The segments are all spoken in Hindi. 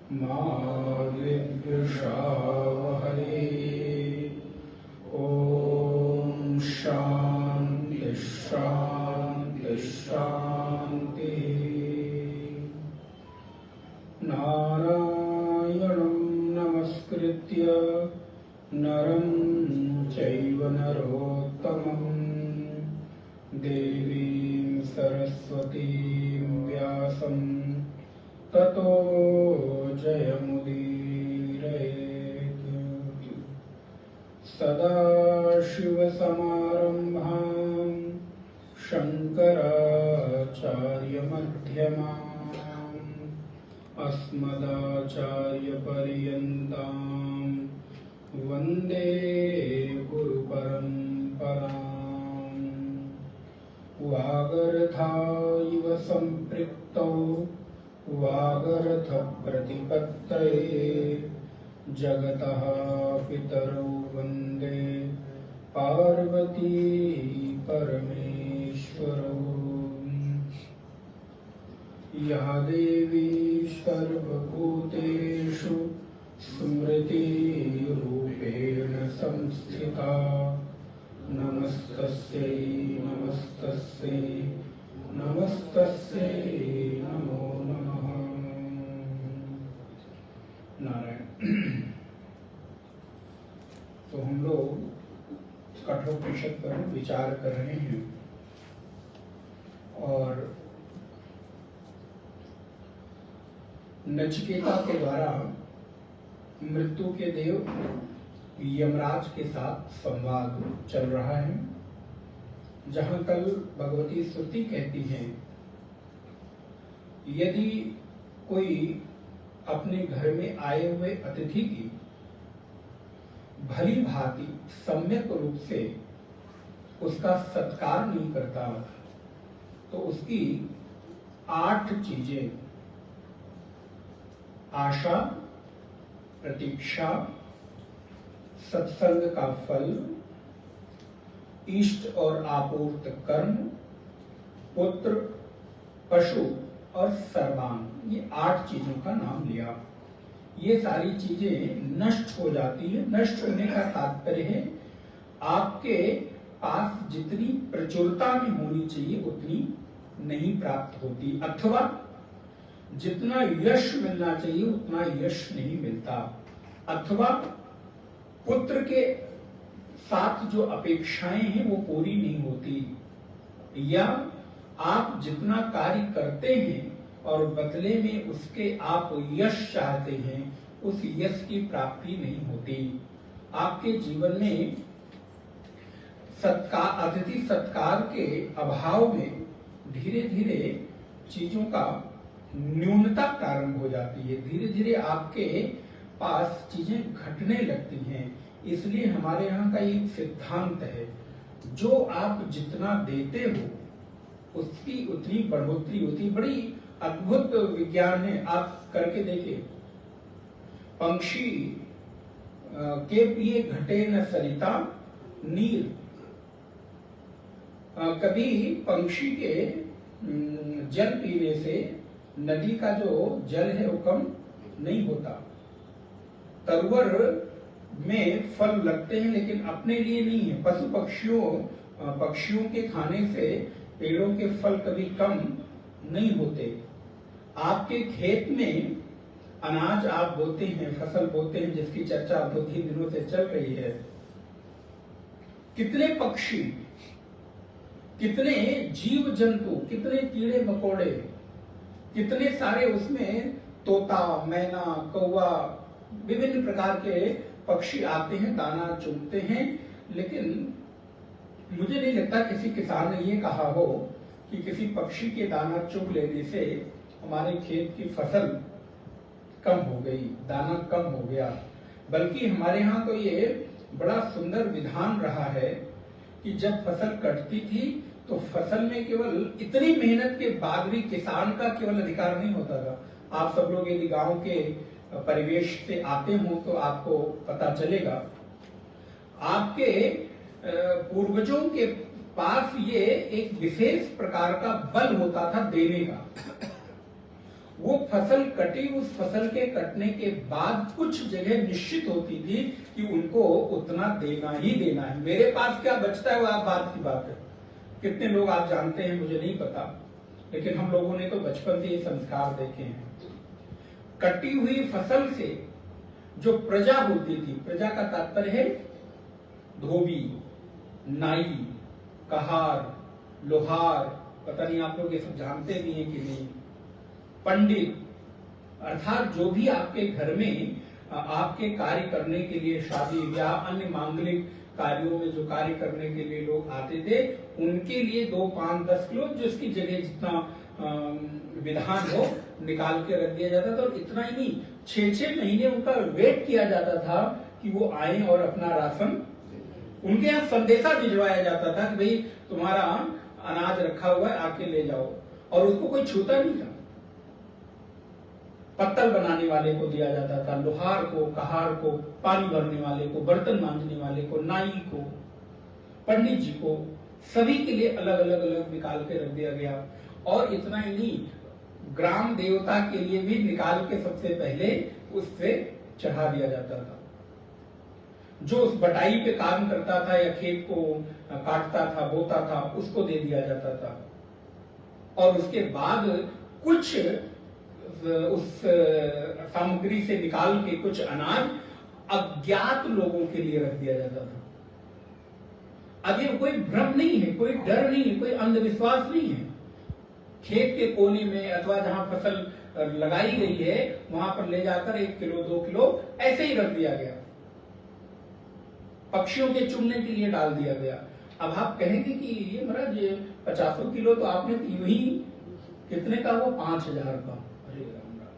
मा विद्विषावहै। ॐ शान्ति शान्ति शान्तिः। नारायणं नमस्कृत्य नरं चैव नरोत्तमं देवीं सरस्वतीं व्यासं ततो जयमुदीरयेत्। सदाशिवसमारम्भां शङ्कराचार्यमध्यमाम् अस्मदाचार्यपर्यन्तां वन्दे गुरुपरम्पराम्। वागर्धाविव सम्पृक्तौ वागर्धप्रतिपत्तये जगतः पितरौ वन्दे पार्वती परमेश्वरौ। या देवी सर्वभूतेषु स्मृतिरूपेण संस्थिता नमस्तस्यै नमस्तस्यै नमस्तस्यै नमो नमः। नारायण। तो हम लोग कठोपनिषद पर विचार कर रहे हैं और नचिकेता के द्वारा मृत्यु के देव यमराज के साथ संवाद चल रहा है, जहां कल भगवती श्रुति कहती है यदि कोई अपने घर में आए हुए अतिथि की भली भांति सम्यक रूप से उसका सत्कार नहीं करता तो उसकी 8 चीजें आशा, प्रतीक्षा, सत्संग का फल, इष्ट और आपूर्त कर्म, पुत्र, पशु और सर्वांग, ये 8 चीजों का नाम लिया। ये सारी चीजें नष्ट हो जाती है। नष्ट होने का तात्पर्य है आपके पास जितनी प्रचुरता में होनी चाहिए उतनी नहीं प्राप्त होती, अथवा जितना यश मिलना चाहिए उतना यश नहीं मिलता, अथवा पुत्र के साथ जो अपेक्षाएं हैं वो पूरी नहीं होती, या आप जितना कार्य करते हैं और बदले में उसके आप यश चाहते हैं उस यश की प्राप्ति नहीं होती। आपके जीवन में सत्कार, अतिथि सत्कार के अभाव में धीरे धीरे चीजों का न्यूनता प्रारंभ हो जाती है। धीरे धीरे आपके पास चीजें घटने लगती हैं। इसलिए हमारे यहाँ का एक सिद्धांत है, जो आप जितना देते हो उसकी उतनी बढ़ोतरी होती। बड़ी अद्भुत विज्ञान है, आप करके देखिए। पंक्षी के पिए घटे न सरिता नीर। कभी पंक्षी के जल पीने से नदी का जो जल है वो कम नहीं होता। तरवर में फल लगते हैं लेकिन अपने लिए नहीं है। पशु पक्षियों के खाने से पेड़ों के फल कभी कम नहीं होते। आपके खेत में अनाज आप बोते हैं, फसल बोते हैं, जिसकी चर्चा 2-3 दिनों से चल रही है। कितने पक्षी, कितने जीव जंतु, कितने कीड़े मकोड़े, कितने सारे उसमें तोता, मैना, कौवा, विभिन्न प्रकार के पक्षी आते हैं, दाना चुगते हैं। लेकिन मुझे नहीं लगता किसी किसान ने ये कहा हो कि किसी पक्षी के दाना चुग लेने से हमारे खेत की फसल कम हो गई, दाना कम हो गया। बल्कि हमारे यहाँ तो ये बड़ा सुंदर विधान रहा है कि जब फसल कटती थी तो फसल में केवल इतनी मेहनत के बाद भी किसान का केवल अधिकार नहीं होता था। आप सब लोग यदि गांव के परिवेश से आते हो तो आपको पता चलेगा। आपके पूर्वजों के पास ये एक विशेष प्रकार का बल होता था देने का। वो फसल कटी, उस फसल के कटने के बाद कुछ जगह निश्चित होती थी कि उनको उतना देना ही देना है। मेरे पास क्या बचता है वो आप बात की बात है। कितने लोग आप जानते हैं मुझे नहीं पता, लेकिन हम लोगों ने तो बचपन से ये संस्कार देखे हैं। कटी हुई फसल से जो प्रजा होती थी, प्रजा का तात्पर्य है धोबी, नाई, कहार, लोहार, पता नहीं आप लोग ये सब जानते भी हैं कि नहीं, पंडित, अर्थात जो भी आपके घर में आपके कार्य करने के लिए, शादी या अन्य मांगलिक कार्यों में जो कार्य करने के लिए लोग आते थे, उनके लिए 2, 5, 10 किलो जिसकी जगह जितना विधान हो निकाल के रख दिया जाता था। और इतना ही नहीं, 6-6 महीने उनका वेट किया जाता था कि वो आए और अपना राशन, उनके यहाँ संदेशा भिजवाया जाता था कि भाई तुम्हारा अनाज रखा हुआ है, आके ले जाओ, और उसको कोई छूता नहीं था। पत्तल बनाने वाले को दिया जाता था, लोहार को, कहार को, पानी भरने वाले को, बर्तन मांजने वाले को, नाई को, पंडित जी को, सभी के लिए अलग अलग अलग निकाल के रख दिया गया। और इतना ही नहीं, ग्राम देवता के लिए भी निकाल के सबसे पहले उससे चढ़ा दिया जाता था। जो उस बटाई पे काम करता था या खेत को काटता था, बोता था, उसको दे दिया जाता था। और उसके बाद कुछ उस सामग्री से निकाल के कुछ अनाज अज्ञात लोगों के लिए रख दिया जाता था। अब ये कोई भ्रम नहीं है, कोई डर नहीं है, कोई अंधविश्वास नहीं है। खेत के कोने में अथवा जहां फसल लगाई गई है वहां पर ले जाकर 1 किलो 2 किलो ऐसे ही रख दिया गया, पक्षियों के चुनने के लिए डाल दिया गया। अब आप कहेंगे कि ये महाराज 50 किलो तो आपने यूं ही, कितने का हुआ? 5000 का। अरे राम राम,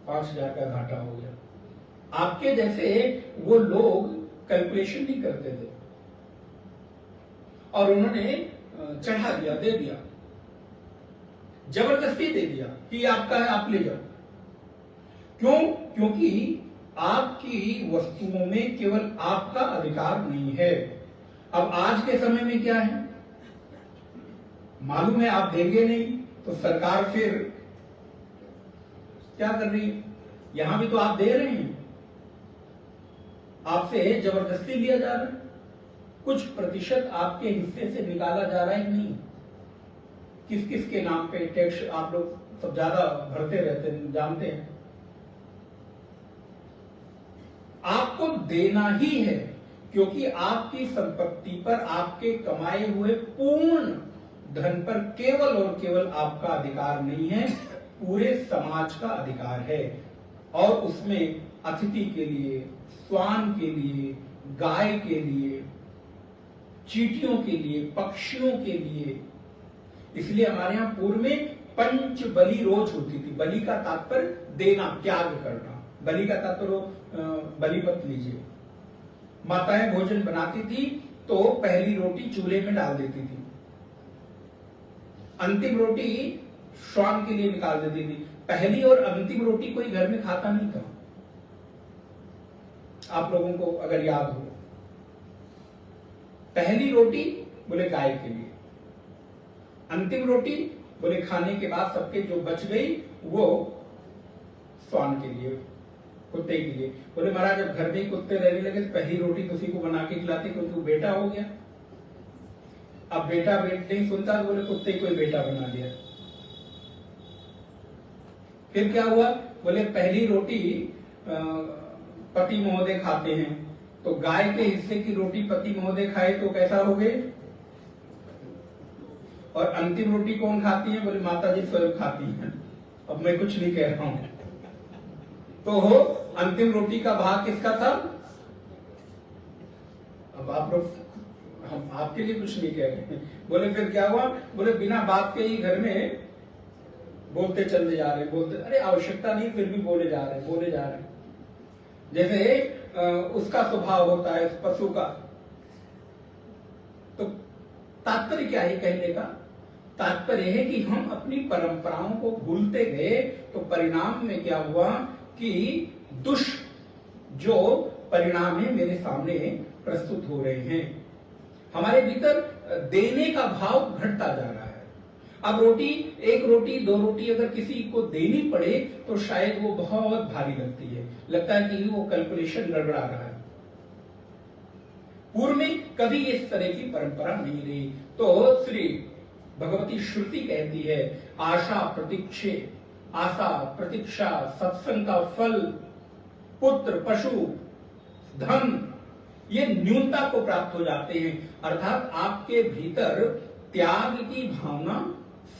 5000 का घाटा हो गया। आपके जैसे वो लोग कैलकुलेशन नहीं करते थे और उन्होंने चढ़ा दिया, दे दिया, जबरदस्ती दे दिया कि आपका है, आप ले जाओ। क्यों? क्योंकि आपकी वस्तुओं में केवल आपका अधिकार नहीं है। अब आज के समय में क्या है मालूम है, आप देंगे नहीं तो सरकार फिर क्या कर रही है? यहां भी तो आप दे रहे हैं, आपसे जबरदस्ती लिया जा रहा है, कुछ प्रतिशत आपके हिस्से से निकाला जा रहा है कि नहीं? किस किस के नाम पे टैक्स आप लोग सब ज्यादा भरते रहते हैं, जानते हैं। आपको देना ही है, क्योंकि आपकी संपत्ति पर, आपके कमाए हुए पूर्ण धन पर केवल और केवल आपका अधिकार नहीं है, पूरे समाज का अधिकार है। और उसमें अतिथि के लिए, श्वान के लिए, गाय के लिए, चींटियों के लिए, पक्षियों के लिए। इसलिए हमारे यहां पूर्व में पंच बलि रोज होती थी। बलि का तात्पर्य देना, त्याग करना। बलि का तात्पर्य बलि मत लीजिए। माताएं भोजन बनाती थी तो पहली रोटी चूल्हे में डाल देती थी, अंतिम रोटी श्वान के लिए निकाल देती थी। पहली और अंतिम रोटी कोई घर में खाता नहीं था, आप लोगों को अगर याद हो। पहली रोटी बोले गाय के लिए, अंतिम रोटी बोले खाने के बाद सबके जो बच गई वो श्वान के लिए, कुत्ते के लिए। बोले महाराज जब घर में कुत्ते रहने लगे तो पहली रोटी तो उसी को बना के खिलाते, क्योंकि वो बेटा हो गया। अब बेटा नहीं सुनता तो बोले कुत्ते को ही बेटा बना दिया। फिर क्या हुआ? बोले पहली रोटी पति महोदय खाते हैं, तो गाय के हिस्से की रोटी पति महोदय खाए तो कैसा हो गए? और अंतिम रोटी कौन खाती है? बोले माता जी स्वयं खाती हैं। अब मैं कुछ नहीं कह रहा हूं। तो हो अंतिम रोटी का भाग किसका था? अब आप लोग, हम आपके लिए कुछ नहीं कह रहे। बोले फिर क्या हुआ? बोले बिना बात के ही घर में बोलते चलते जा रहे, बोलते, अरे आवश्यकता नहीं फिर भी बोले जा रहे। जैसे उसका स्वभाव होता है पशु का। तो तात्पर्य क्या है कहने का? तात्पर्य है कि हम अपनी परंपराओं को भूलते गए, तो परिणाम में क्या हुआ कि दुष्ट जो परिणाम है मेरे सामने प्रस्तुत हो रहे हैं। हमारे भीतर देने का भाव घटता जा रहा है। अब रोटी, एक रोटी, दो रोटी अगर किसी को देनी पड़े तो शायद वो बहुत भारी लगती है, लगता है कि वो कैलकुलेशन गड़बड़ा रहा है। पूर्व में कभी इस तरह की परंपरा नहीं रही। तो श्री भगवती श्रुति कहती है, आशा प्रतीक्षा, सत्संग का फल, पुत्र, पशु, धन, ये न्यूनता को प्राप्त हो जाते हैं। अर्थात आपके भीतर त्याग की भावना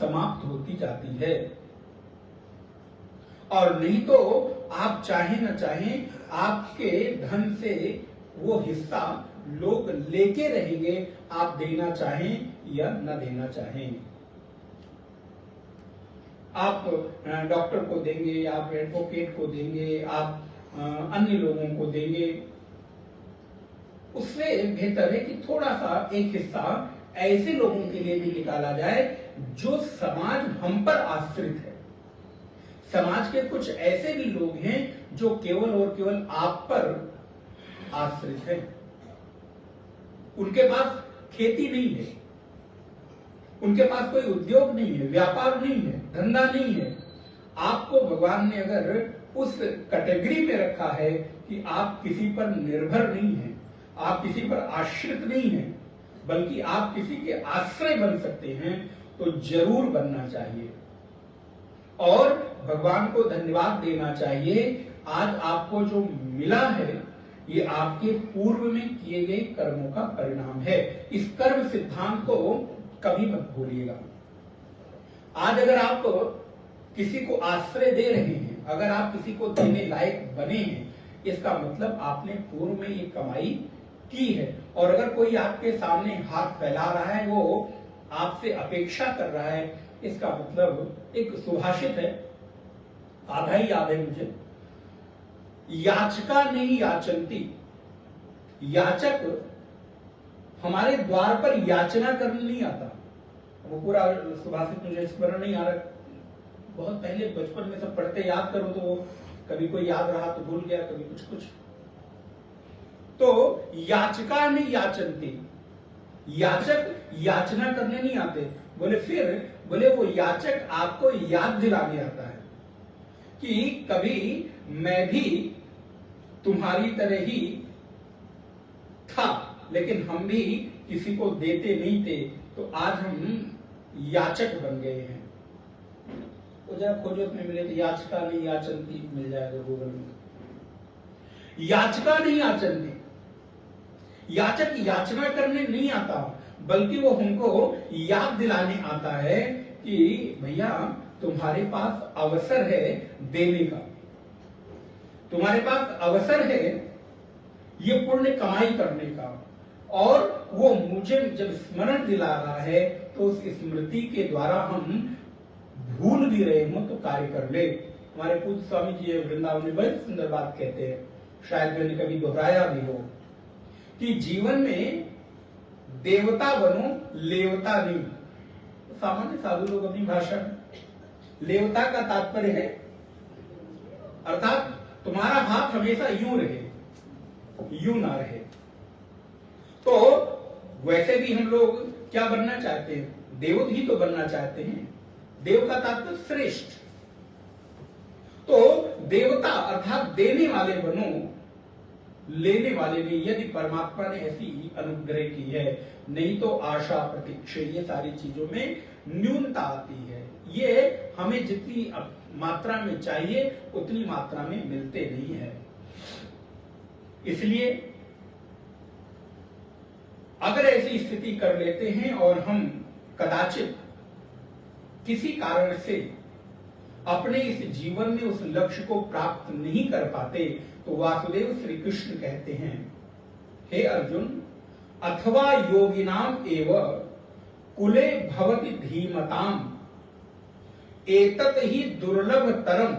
समाप्त होती जाती है। और नहीं तो आप चाहे न चाहें, आपके धन से वो हिस्सा लोग लेके रहेंगे, आप देना चाहें या न देना चाहें। आप डॉक्टर को देंगे, आप एडवोकेट को देंगे, आप अन्य लोगों को देंगे, उससे बेहतर है कि थोड़ा सा एक हिस्सा ऐसे लोगों के लिए भी निकाला जाए जो समाज हम पर आश्रित है। समाज के कुछ ऐसे भी लोग हैं जो केवल और केवल आप पर आश्रित है। उनके पास खेती नहीं है, उनके पास कोई उद्योग नहीं है, व्यापार नहीं है, धंधा नहीं है। आपको भगवान ने अगर उस कैटेगरी में रखा है कि आप किसी पर निर्भर नहीं हैं, आप किसी पर आश्रित नहीं हैं, बल्कि आप किसी के आश्रय बन सकते हैं, तो जरूर बनना चाहिए और भगवान को धन्यवाद देना चाहिए। आज आपको जो मिला है ये आपके पूर्व में किए गए कर्मों का परिणाम है। इस कर्म सिद्धांत को कभी मत भूलिएगा। आज अगर आप किसी को आश्रय दे रहे हैं, अगर आप किसी को देने लायक बने हैं, इसका मतलब आपने पूर्व में ये कमाई की है। और अगर कोई आपके सामने हाथ फैला रहा है, वो आपसे अपेक्षा कर रहा है, इसका मतलब एक सुभाषित है, आधा ही याद है मुझे, याचका नहीं याचंती। याचक हमारे द्वार पर याचना करने नहीं आता। वो पूरा सुभाषित मुझे स्मरण नहीं आ रहा, बहुत पहले बचपन में सब पढ़ते याद करो तो कभी कोई याद रहा तो भूल गया, कभी कुछ कुछ। तो याचका नहीं याचनती, याचक याचना करने नहीं आते। बोले वो याचक आपको याद दिलाने आता है कि कभी मैं भी तुम्हारी तरह ही था, लेकिन हम भी किसी को देते नहीं थे, तो आज हम याचक बन गए हैं। वो जरा खोजो में मिले तो याचका नहीं याचनती मिल जाएगा गूगल में। याचका नहीं याचनती, याचक याचना करने नहीं आता, बल्कि वो हमको याद दिलाने आता है कि भैया तुम्हारे पास अवसर है देने का, तुम्हारे पास अवसर है ये पुण्य कमाई करने का। और वो मुझे जब स्मरण दिला रहा है तो उस स्मृति के द्वारा हम भूल भी रहे हो तो कार्य कर ले। हमारे पूज्य स्वामी जी वृंदावन में बड़ी सुंदर बात कहते हैं, शायद मैंने कभी दोहराया भी हो, कि जीवन में देवता बनो, लेवता नहीं। तो सामान्य साधु लोग अपनी भाषा में लेवता का तात्पर्य है अर्थात तुम्हारा हाथ हमेशा यूं रहे, यूं ना रहे। तो वैसे भी हम लोग क्या बनना चाहते हैं? देव ही तो बनना चाहते हैं। देव का तात्पर्य श्रेष्ठ। तो देवता अर्थात देने वाले बनो, लेने वाले नहीं। यदि परमात्मा ने ऐसी अनुग्रह की है, नहीं तो आशा प्रतीक्षा ये सारी चीजों में न्यूनता आती है। ये हमें जितनी मात्रा में चाहिए उतनी मात्रा में मिलते नहीं है। इसलिए अगर ऐसी स्थिति कर लेते हैं और हम कदाचित किसी कारण से अपने इस जीवन में उस लक्ष्य को प्राप्त नहीं कर पाते, तो वासुदेव श्री कृष्ण कहते हैं, हे अर्जुन, अथवा योगिनाम एव कुले भवति धीमताम एतत ही दुर्लभ तरम।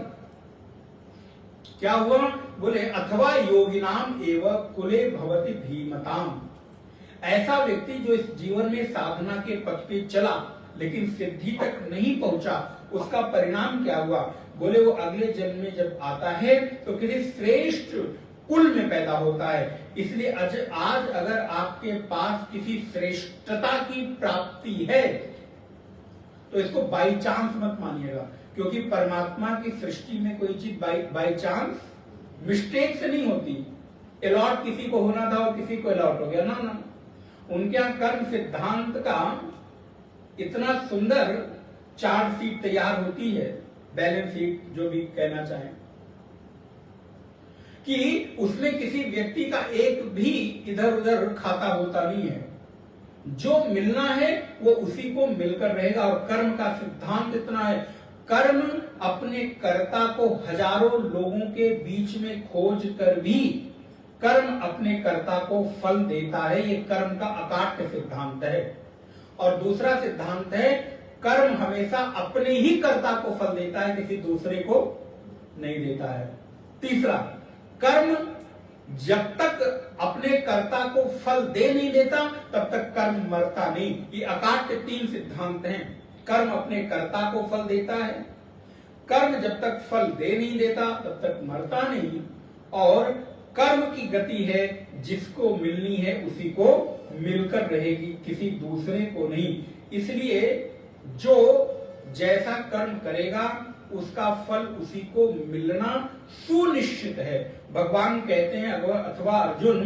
क्या हुआ? बोले अथवा योगिनाम एव कुले भवति धीमताम। ऐसा व्यक्ति जो इस जीवन में साधना के पथ पे चला लेकिन सिद्धि तक नहीं पहुंचा, उसका परिणाम क्या हुआ? बोले वो अगले जन्म में जब आता है तो किसी श्रेष्ठ कुल में पैदा होता है। इसलिए आज अगर आपके पास किसी श्रेष्ठता की प्राप्ति है तो इसको बाई चांस मत मानिएगा, क्योंकि परमात्मा की सृष्टि में कोई चीज बाई चांस मिस्टेक से नहीं होती। अलॉट किसी को होना था और किसी को अलॉट हो गया, ना ना। उनके यहां कर्म सिद्धांत का इतना सुंदर चार्ट शीट तैयार होती है, बैलेंस शीट जो भी कहना चाहें, कि उसमें किसी व्यक्ति का एक भी इधर उधर खाता होता नहीं है। जो मिलना है वो उसी को मिलकर रहेगा। और कर्म का सिद्धांत इतना है, कर्म अपने कर्ता को हजारों लोगों के बीच में खोज कर भी कर्म अपने कर्ता को फल देता है। ये कर्म का अकाट्य सिद्धांत है। और दूसरा सिद्धांत है, कर्म हमेशा अपने ही कर्ता को फल देता है, किसी दूसरे को नहीं देता है। तीसरा, कर्म जब तक अपने कर्ता को फल दे नहीं देता तब तक कर्म मरता नहीं। ये अकाट्य 3 सिद्धांत हैं। कर्म अपने कर्ता को फल देता है, कर्म जब तक फल दे नहीं देता तब तक मरता नहीं, और कर्म की गति है, जिसको मिलनी है उसी को मिलकर रहेगी, किसी दूसरे को नहीं। इसलिए जो जैसा कर्म करेगा उसका फल उसी को मिलना सुनिश्चित है। भगवान कहते हैं अथवा अर्जुन,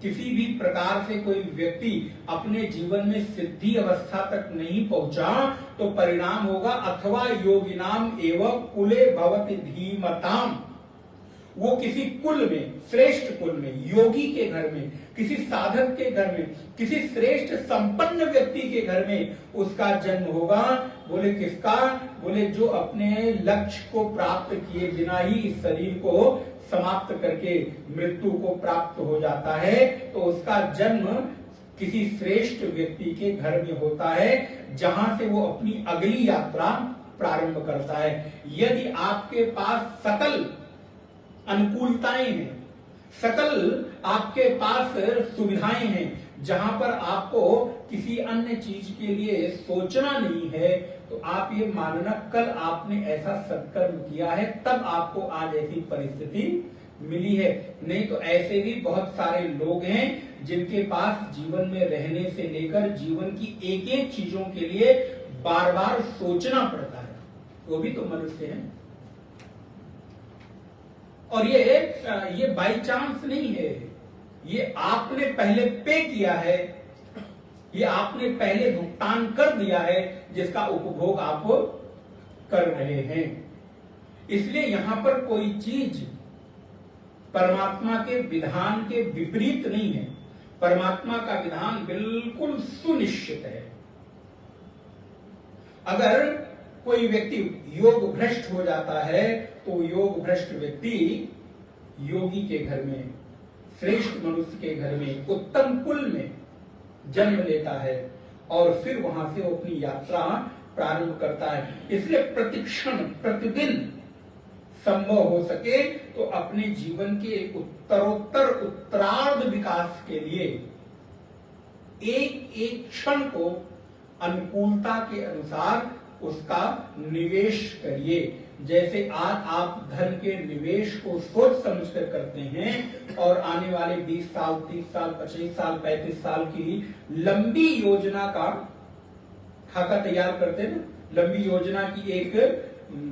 किसी भी प्रकार से कोई व्यक्ति अपने जीवन में सिद्धि अवस्था तक नहीं पहुंचा तो परिणाम होगा अथवा योगिनाम एवं कुले भवति धीमताम। वो किसी कुल में, श्रेष्ठ कुल में, योगी के घर में, किसी साधक के घर में, किसी श्रेष्ठ संपन्न व्यक्ति के घर में उसका जन्म होगा। बोले किसका? बोले जो अपने लक्ष्य को प्राप्त किए बिना ही इस शरीर को समाप्त करके मृत्यु को प्राप्त हो जाता है, तो उसका जन्म किसी श्रेष्ठ व्यक्ति के घर में होता है, जहां से वो अपनी अगली यात्रा प्रारंभ करता है। यदि आपके पास सकल अनुकूलताएं हैं, सकल आपके पास सुविधाएं हैं, जहां पर आपको किसी अन्य चीज के लिए सोचना नहीं है, तो आप ये मानना कल आपने ऐसा सत्कर्म किया है तब आपको आज ऐसी परिस्थिति मिली है। नहीं तो ऐसे भी बहुत सारे लोग हैं जिनके पास जीवन में रहने से लेकर जीवन की एक एक चीजों के लिए बार बार सोचना पड़ता है, वो भी तो मनुष्य हैं। और ये बाई चांस नहीं है, ये आपने पहले पे किया है, ये आपने पहले भुगतान कर दिया है, जिसका उपभोग आप कर रहे हैं। इसलिए यहां पर कोई चीज परमात्मा के विधान के विपरीत नहीं है। परमात्मा का विधान बिल्कुल सुनिश्चित है। अगर कोई व्यक्ति योग भ्रष्ट हो जाता है तो योग भ्रष्ट व्यक्ति योगी के घर में, श्रेष्ठ मनुष्य के घर में, उत्तम कुल में जन्म लेता है और फिर वहां से वो अपनी यात्रा प्रारंभ करता है। इसलिए प्रतिक्षण प्रतिदिन संभव हो सके तो अपने जीवन के उत्तरोत्तर उत्तरार्ध विकास के लिए एक एक क्षण को अनुकूलता के अनुसार उसका निवेश करिए। जैसे आज आप धन के निवेश को सोच समझ कर करते हैं और आने वाले 20 साल, 30 साल, 25 साल, 35 साल की लंबी योजना का खाका तैयार करते हैं ना, लंबी योजना की एक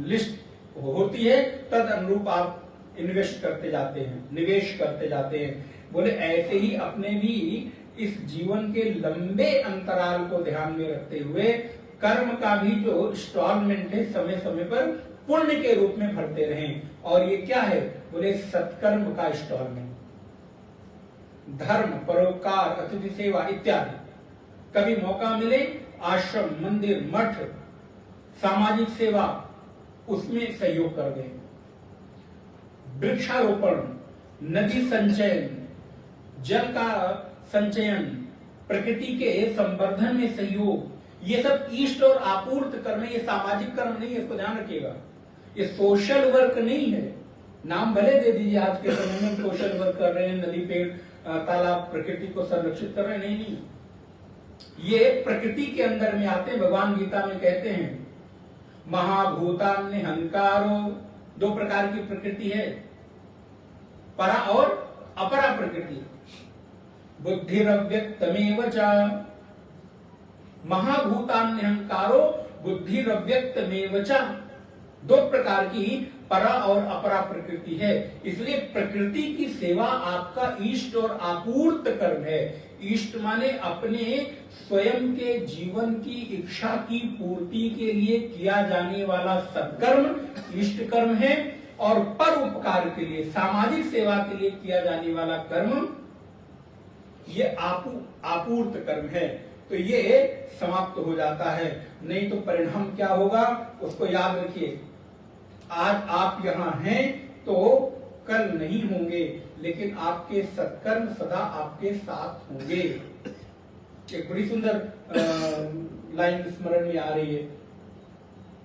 लिस्ट होती है, तद अनुरूप आप इन्वेस्ट करते जाते हैं, निवेश करते जाते हैं। बोले ऐसे ही अपने भी इस जीवन के लंबे अंतराल को ध्यान में रखते हुए कर्म का भी जो इंस्टॉलमेंट है समय समय पर पुण्य के रूप में भरते रहें। और ये क्या है? बोले सत्कर्म का इंस्टॉलमेंट, धर्म, परोपकार, अतिथि सेवा इत्यादि। कभी मौका मिले आश्रम, मंदिर, मठ, सामाजिक सेवा, उसमें सहयोग कर दें। वृक्षारोपण, नदी संचयन, जल का संचयन, प्रकृति के संवर्धन में सहयोग, ये सब ईष्ट और आपूर्त करने, ये सामाजिक कर्म नहीं है, इसको ध्यान रखिएगा। ये सोशल वर्क नहीं है। नाम भले दे दीजिए, आज के समय में सोशल वर्क कर रहे हैं, नदी, पेड़, तालाब, प्रकृति को संरक्षित कर रहे हैं, नहीं। ये प्रकृति के अंदर में आते हैं। भगवान गीता में कहते हैं महाभूतान्य हंकारो, 2 प्रकार की प्रकृति है, परा और अपरा प्रकृति। बुद्धिरव्यक्तमेव च, महाभूतान्यहंकारो बुद्धिरव्यक्त मेवचा। दो प्रकार की परा और अपरा प्रकृति है, इसलिए प्रकृति की सेवा आपका इष्ट और आपूर्त कर्म है। इष्ट माने अपने स्वयं के जीवन की इच्छा की पूर्ति के लिए किया जाने वाला सत्कर्म इष्ट कर्म है, और पर उपकार के लिए सामाजिक सेवा के लिए किया जाने वाला कर्म ये आपूर्त कर्म है। तो ये समाप्त हो जाता है, नहीं तो परिणाम क्या होगा उसको याद रखिए। आज आप यहां हैं तो कल नहीं होंगे, लेकिन आपके सत्कर्म सदा आपके साथ होंगे। एक बड़ी सुंदर लाइन स्मरण में आ रही है,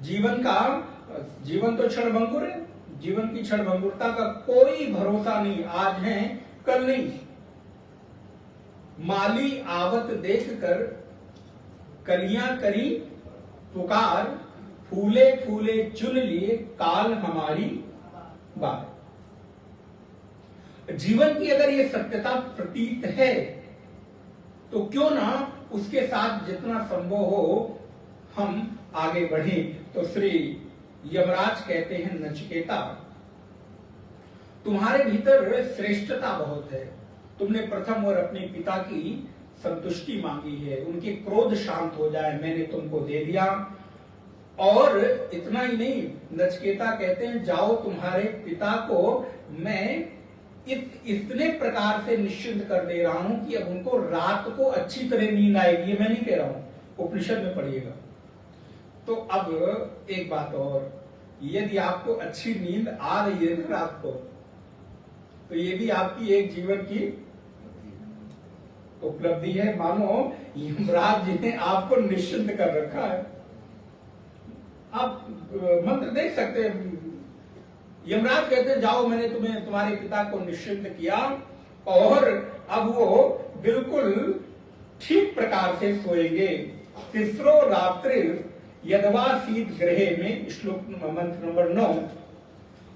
जीवन तो क्षणभंगुर है, जीवन की क्षणभंगुरता का कोई भरोसा नहीं, आज है कल नहीं। माली आवत देखकर कलियां करी पुकार, फूले फूले चुन लिए काल हमारी बात। जीवन की अगर ये सत्यता प्रतीत है तो क्यों ना उसके साथ जितना संभव हो हम आगे बढ़े। तो श्री यमराज कहते हैं, नचिकेता तुम्हारे भीतर श्रेष्ठता बहुत है, तुमने प्रथम और अपने पिता की संतुष्टि मांगी है, उनके क्रोध शांत हो जाए मैंने तुमको दे दिया। और इतना ही नहीं, नचिकेता कहते हैं जाओ तुम्हारे पिता को मैं इतने प्रकार से निश्चिंत कर दे रहा हूं कि अब उनको रात को अच्छी तरह नींद आएगी। ये मैं नहीं कह रहा हूं, उपनिषद में पढ़िएगा। तो अब एक बात और, यदि आपको अच्छी नींद आ रही है ना रात को, तो ये भी आपकी एक जीवन की उपलब्धि है। मानो यमराज जी ने आपको निश्चिंत कर रखा है। आप मंत्र देख सकते हैं, यमराज कहते हैं जाओ मैंने तुम्हें तुम्हारे पिता को निश्चिंत किया, और अब वो बिल्कुल ठीक प्रकार से सोएंगे। तीसरो रात्रि यदवासीत ग्रहे में, श्लोक मंत्र नंबर 9,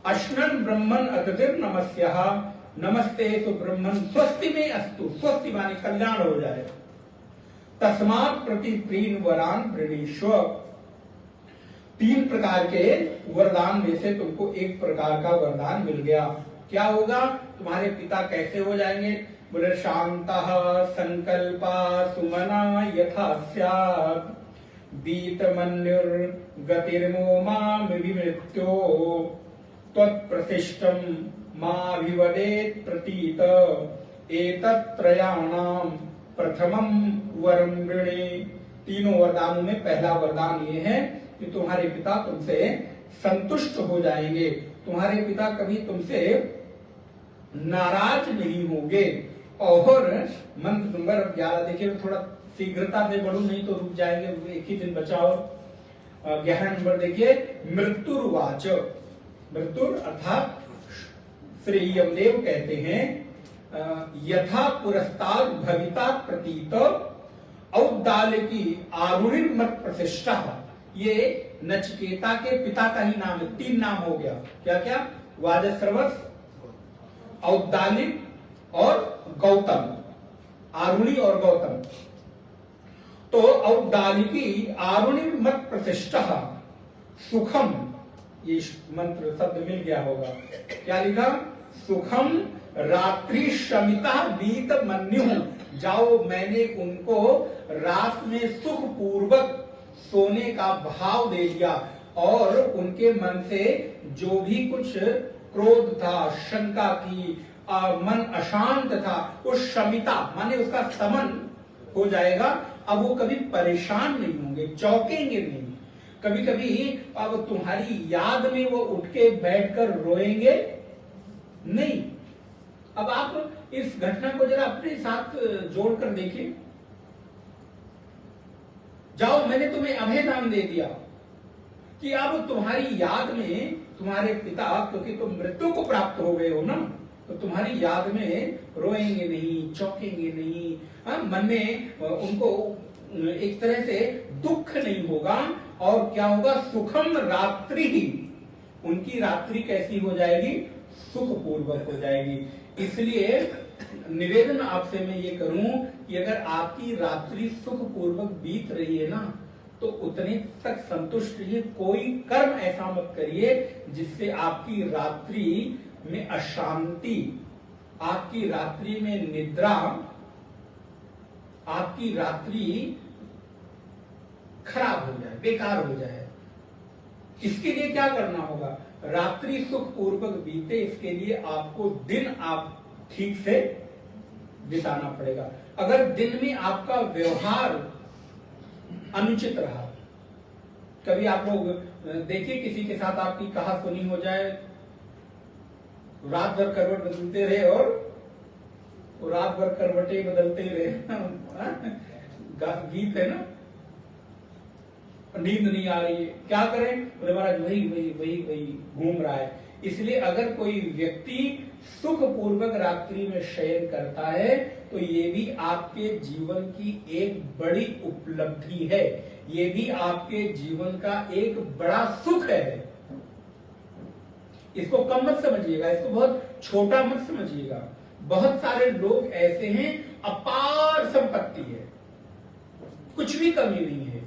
अश्नन ब्रह्मन अतिथिर नमस्यः नमस्ते तो ब्रह्मन स्वस्ति में अस्तु। स्वस्ति माने कल्याण हो जाए। तस्मात् प्रति तीन वरान वृणीष्व, तीन प्रकार के वरदान में से तुमको एक प्रकार का वरदान मिल गया। क्या होगा, तुम्हारे पिता कैसे हो जाएंगे? बोले शांतः संकल्पा सुमना यथा स्यात् बीतमन्युर गतिर्मोमाम विमृत्यो त्वत्प्रतिष्ठं माभिवदेत् प्रतीत एतत्त्रयाणां प्रथमं वरं वृणे। तीनों वरदानों में पहला वरदान ये है कि तुम्हारे पिता तुमसे संतुष्ट हो जाएंगे, तुम्हारे पिता कभी तुमसे नाराज नहीं होंगे। और मंत्र नंबर 11 देखिए, थोड़ा शीघ्रता से बढ़ू नहीं तो रुक जाएंगे, एक ही दिन बचाओ। 11 नंबर देखिए, मृत्युर्वाच। मृत्युर अर्थात श्री यमदेव कहते हैं यथा पुरस्ताद भविता प्रतीत औद्दालकी आरुणिर मत प्रतिष्ठा। ये नचिकेता के पिता का ही नाम है, 3 नाम हो गया। क्या क्या? वाजश्रवस, औद्दालिक और गौतम, आरुणि और गौतम। तो औद्दालिकी आरुणि मत प्रतिष्ठा सुखम, ये मंत्र शब्द मिल गया होगा। क्या लिखा? सुखम रात्रि शमिता बीत मन्यु। जाओ मैंने उनको रात में सुख पूर्वक सोने का भाव दे दिया, और उनके मन से जो भी कुछ क्रोध था, शंका थी, मन अशांत था, वो शमिता माने उसका शमन हो जाएगा। अब वो कभी परेशान नहीं होंगे, चौंकेंगे नहीं। कभी कभी अब तुम्हारी याद में वो उठ के बैठकर रोएंगे नहीं। अब आप इस घटना को जरा अपने साथ जोड़कर देखिए। जाओ मैंने तुम्हें अभयदान दे दिया कि अब तुम्हारी याद में तुम्हारे पिता, क्योंकि तुम मृत्यु को प्राप्त हो गए हो ना, तो तुम्हारी याद में रोएंगे नहीं, चौंकेंगे नहीं, मन में उनको एक तरह से दुख नहीं होगा। और क्या होगा? सुखम रात्रि ही, उनकी रात्रि कैसी हो जाएगी? सुख पूर्वक हो जाएगी। इसलिए निवेदन आपसे मैं ये करूं कि अगर आपकी रात्रि सुखपूर्वक बीत रही है ना, तो उतने तक संतुष्ट रहिए। कोई कर्म ऐसा मत करिए जिससे आपकी रात्रि में अशांति, आपकी रात्रि में निद्रा, आपकी रात्रि खराब हो जाए, बेकार हो जाए। इसके लिए क्या करना होगा? रात्रि सुखपूर्वक बीते, इसके लिए आपको दिन आप ठीक से बिताना पड़ेगा। अगर दिन में आपका व्यवहार अनुचित रहा, कभी आप लोग देखिए किसी के साथ आपकी कहा सुनी हो जाए, रात भर करवट बदलते रहे और रात भर करवटें बदलते रहे गीत है ना, नींद नहीं आ रही है, क्या करें? बोले महाराज वही वही वही वही घूम रहा है। इसलिए अगर कोई व्यक्ति सुखपूर्वक रात्रि में शयन करता है तो ये भी आपके जीवन की एक बड़ी उपलब्धि है, ये भी आपके जीवन का एक बड़ा सुख है। इसको कम मत समझिएगा, इसको बहुत छोटा मत समझिएगा। बहुत सारे लोग ऐसे हैं, अपार संपत्ति है, कुछ भी कमी नहीं है,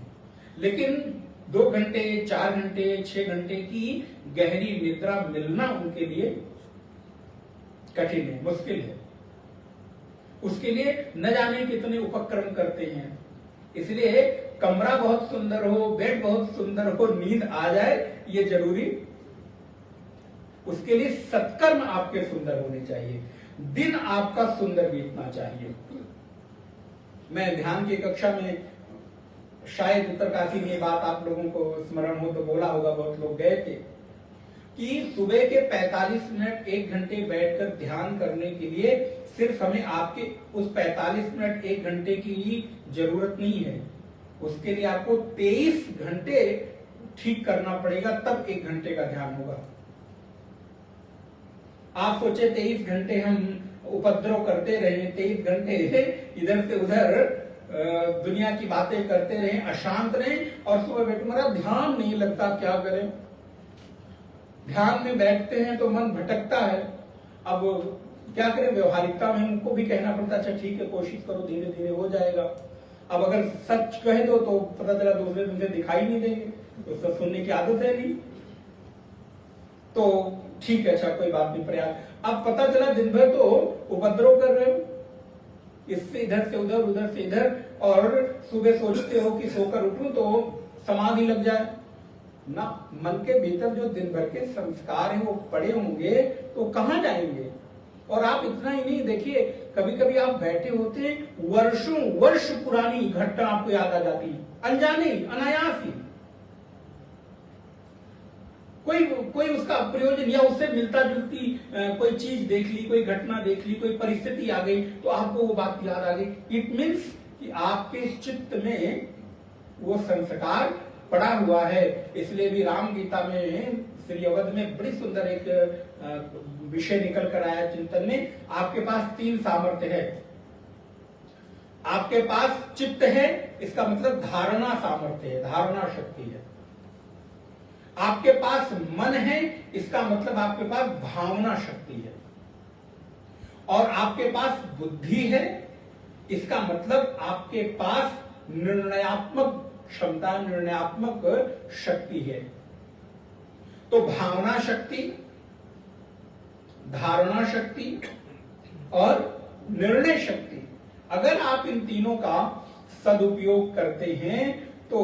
लेकिन 2 घंटे 4 घंटे 6 घंटे की गहरी निद्रा मिलना उनके लिए कठिन है, मुश्किल है। उसके लिए न जाने कितने उपक्रम करते हैं। इसलिए कमरा बहुत सुंदर हो, बेड बहुत सुंदर हो, नींद आ जाए ये जरूरी, उसके लिए सत्कर्म आपके सुंदर होने चाहिए, दिन आपका सुंदर बीतना चाहिए। मैं ध्यान की कक्षा में, शायद उत्तरकाशी में ये बात आप लोगों को स्मरण हो तो बोला होगा, बहुत लोग गए थे, कि सुबह के 45 मिनट 1 घंटे बैठकर ध्यान करने के लिए सिर्फ हमें आपके उस 45 मिनट 1 घंटे की ही जरूरत नहीं है, उसके लिए आपको 23 घंटे ठीक करना पड़ेगा, तब 1 घंटे का ध्यान होगा। आप सोचे 23 घंटे हम उपद्रव करते रहे, 23 घंटे इधर से उधर दुनिया की बातें करते रहे, अशांत रहे, और सुबह बैठ मेरा ध्यान नहीं लगता, क्या करें? ध्यान में बैठते हैं तो मन भटकता है, अब क्या करें? व्यवहारिकता में हमको भी कहना पड़ता, अच्छा ठीक है कोशिश करो, धीरे धीरे हो जाएगा। अब अगर सच कह दो तो पता चला दूसरे मुझे दिखाई नहीं देंगे, तो सब सुनने की आदत है नहीं, तो ठीक है, अच्छा कोई बात नहीं, प्रयास। अब पता चला दिन भर तो उपद्रव कर रहे हो, इससे इधर से उधर, उधर से इधर, और सुबह सोचते हो कि सोकर उठूं तो समाधि लग जाए ना। मन के भीतर जो दिन भर के संस्कार हैं वो पड़े होंगे तो कहां जाएंगे? और आप इतना ही नहीं, देखिए कभी कभी आप बैठे होते हैं, वर्षों वर्ष पुरानी घटना आपको याद आ जाती है, अनजाने अनायास ही कोई उसका प्रयोजन या उससे मिलता जुलती कोई चीज देख ली, कोई घटना देख ली, कोई परिस्थिति आ गई तो आपको वो बात याद आ गई। इट मीन्स कि आपके चित्त में वो संस्कार पड़ा हुआ है। इसलिए भी राम गीता में, श्री अवध में बड़ी सुंदर एक विषय निकल कर आया चिंतन में। आपके पास 3 सामर्थ्य है। आपके पास चित्त है, इसका मतलब धारणा सामर्थ्य है, धारणा शक्ति है। आपके पास मन है, इसका मतलब आपके पास भावना शक्ति है। और आपके पास बुद्धि है, इसका मतलब आपके पास निर्णयात्मक क्षमता, निर्णयात्मक शक्ति है। तो भावना शक्ति, धारणा शक्ति और निर्णय शक्ति, अगर आप इन तीनों का सदुपयोग करते हैं तो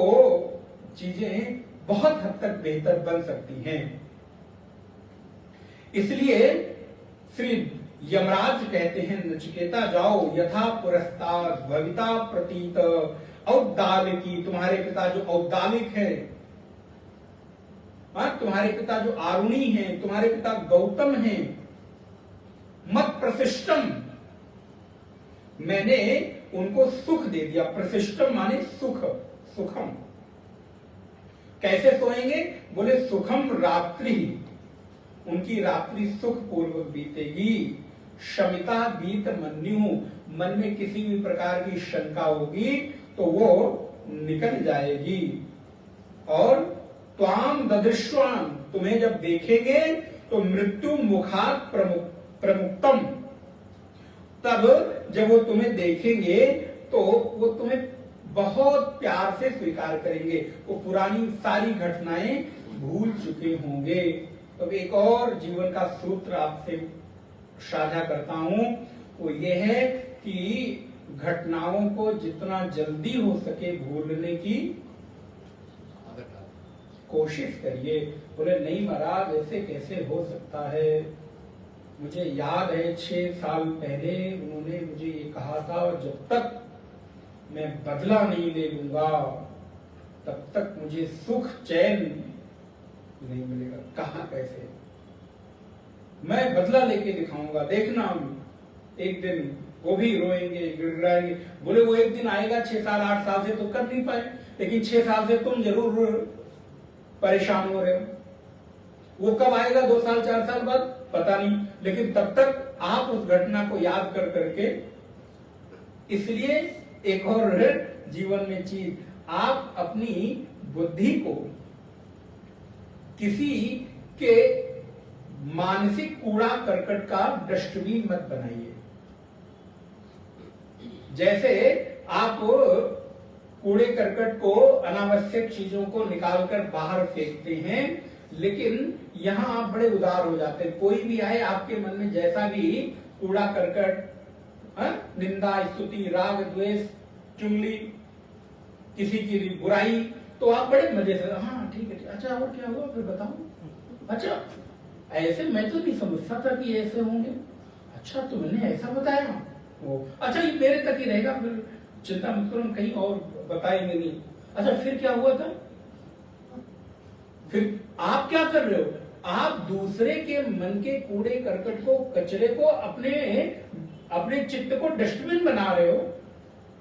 चीजें बहुत हद तक बेहतर बन सकती हैं। इसलिए श्री यमराज कहते हैं, नचिकेता जाओ यथा पुरस्ताद भविता प्रतीत औद्दालिकी, तुम्हारे पिता जो औद्दालिक है, तुम्हारे पिता जो आरुणी हैं, तुम्हारे पिता गौतम हैं, मत प्रशिष्टम, मैंने उनको सुख दे दिया। प्रशिष्टम माने सुख, सुखम। कैसे सोएंगे? बोले सुखम रात्रि, उनकी रात्रि सुख पूर्वक बीतेगी। शमिता बीत मन्यु, मन में किसी भी प्रकार की शंका होगी तो वो निकल जाएगी। और त्वाम ददृश्वान, तुम्हें जब देखेंगे तो मृत्यु मुखात प्रमुक्तम, तब जब वो तुम्हें देखेंगे तो वो तुम्हें बहुत प्यार से स्वीकार करेंगे, वो पुरानी सारी घटनाएं भूल चुके होंगे। तो एक और जीवन का सूत्र आपसे साझा करता हूं, वो ये है कि घटनाओं को जितना जल्दी हो सके भूलने की कोशिश करिए। बोले नहीं महाराज, ऐसे कैसे हो सकता है। मुझे याद है 6 साल पहले उन्होंने मुझे ये कहा था, और जब तक मैं बदला नहीं ले लूंगा तब तक मुझे सुख चैन नहीं मिलेगा। कहां कैसे, मैं बदला लेके दिखाऊंगा, देखना एक दिन वो भी रोएंगे गिड़गिड़ाएंगे। बोले वो एक दिन आएगा 6 साल 8 साल से तो कर नहीं पाए, लेकिन 6 साल से तुम जरूर परेशान हो रहे हो। वो कब आएगा 2 साल 4 साल बाद पता नहीं, लेकिन तब तक आप उस घटना को याद कर करके, इसलिए एक और जीवन में चीज, आप अपनी बुद्धि को किसी के मानसिक कूड़ा करकट का डस्टबिन मत बनाइए। जैसे आप कूड़े करकट को, अनावश्यक चीजों को निकालकर बाहर फेंकते हैं, लेकिन यहां आप बड़े उदार हो जाते हैं। कोई भी आए आपके मन में जैसा भी कूड़ा करकट, निंदा स्तुति राग द्वेष चुगली, किसी की बुराई, तो आप बड़े मजे से हाँ ठीक है, अच्छा और क्या हुआ फिर बताओ। अच्छा ऐसे मैं तो नहीं समझता था कि ऐसे होंगे, अच्छा तो मैंने ऐसा बताया, वो अच्छा ये मेरे तक ही रहेगा, फिर चिंता मत करो, कहीं और बताएंगे नहीं। अच्छा फिर क्या हुआ था, फिर आप क्या कर रहे हो, आप दूसरे के मन के कूड़े करकट को, कचरे को अपने चित्त को डस्टबिन बना रहे हो,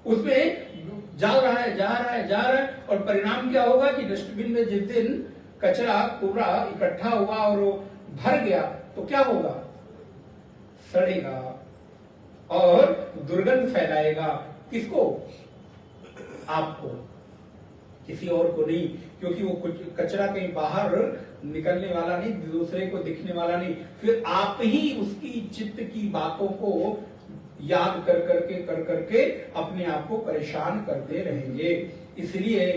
उसमें जा रहा है, और परिणाम क्या होगा कि डस्टबिन में जिस दिन कचरा कूड़ा इकट्ठा हुआ और भर गया तो क्या होगा, सड़ेगा और दुर्गंध फैलाएगा। किसको, आपको, किसी और को नहीं, क्योंकि वो कुछ कचरा कहीं बाहर निकलने वाला नहीं, दूसरे को दिखने वाला नहीं, फिर आप ही उसकी चित्त की बातों को याद कर करके अपने आप को परेशान करते रहेंगे। इसलिए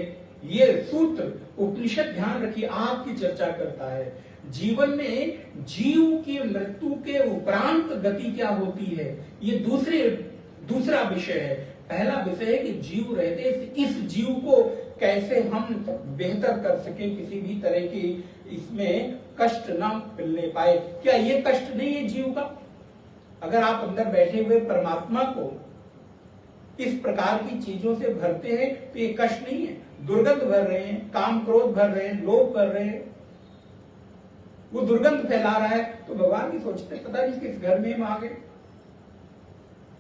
ये सूत्र उपनिषद ध्यान रखिए, आपकी चर्चा करता है जीवन में जीव की मृत्यु के उपरांत गति क्या होती है, ये दूसरा विषय है। पहला विषय है कि जीव रहते इस जीव को कैसे हम बेहतर कर सके, किसी भी तरह की इसमें कष्ट ना मिलने पाए। क्या ये कष्ट नहीं है जीव का? अगर आप अंदर बैठे हुए परमात्मा को इस प्रकार की चीजों से भरते हैं तो ये कष्ट नहीं है। दुर्गंध भर रहे हैं, काम क्रोध भर रहे हैं, लोभ कर रहे हैं, वो दुर्गंध फैला रहा है, तो भगवान भी सोचते पता नहीं किस घर में हम आ गए।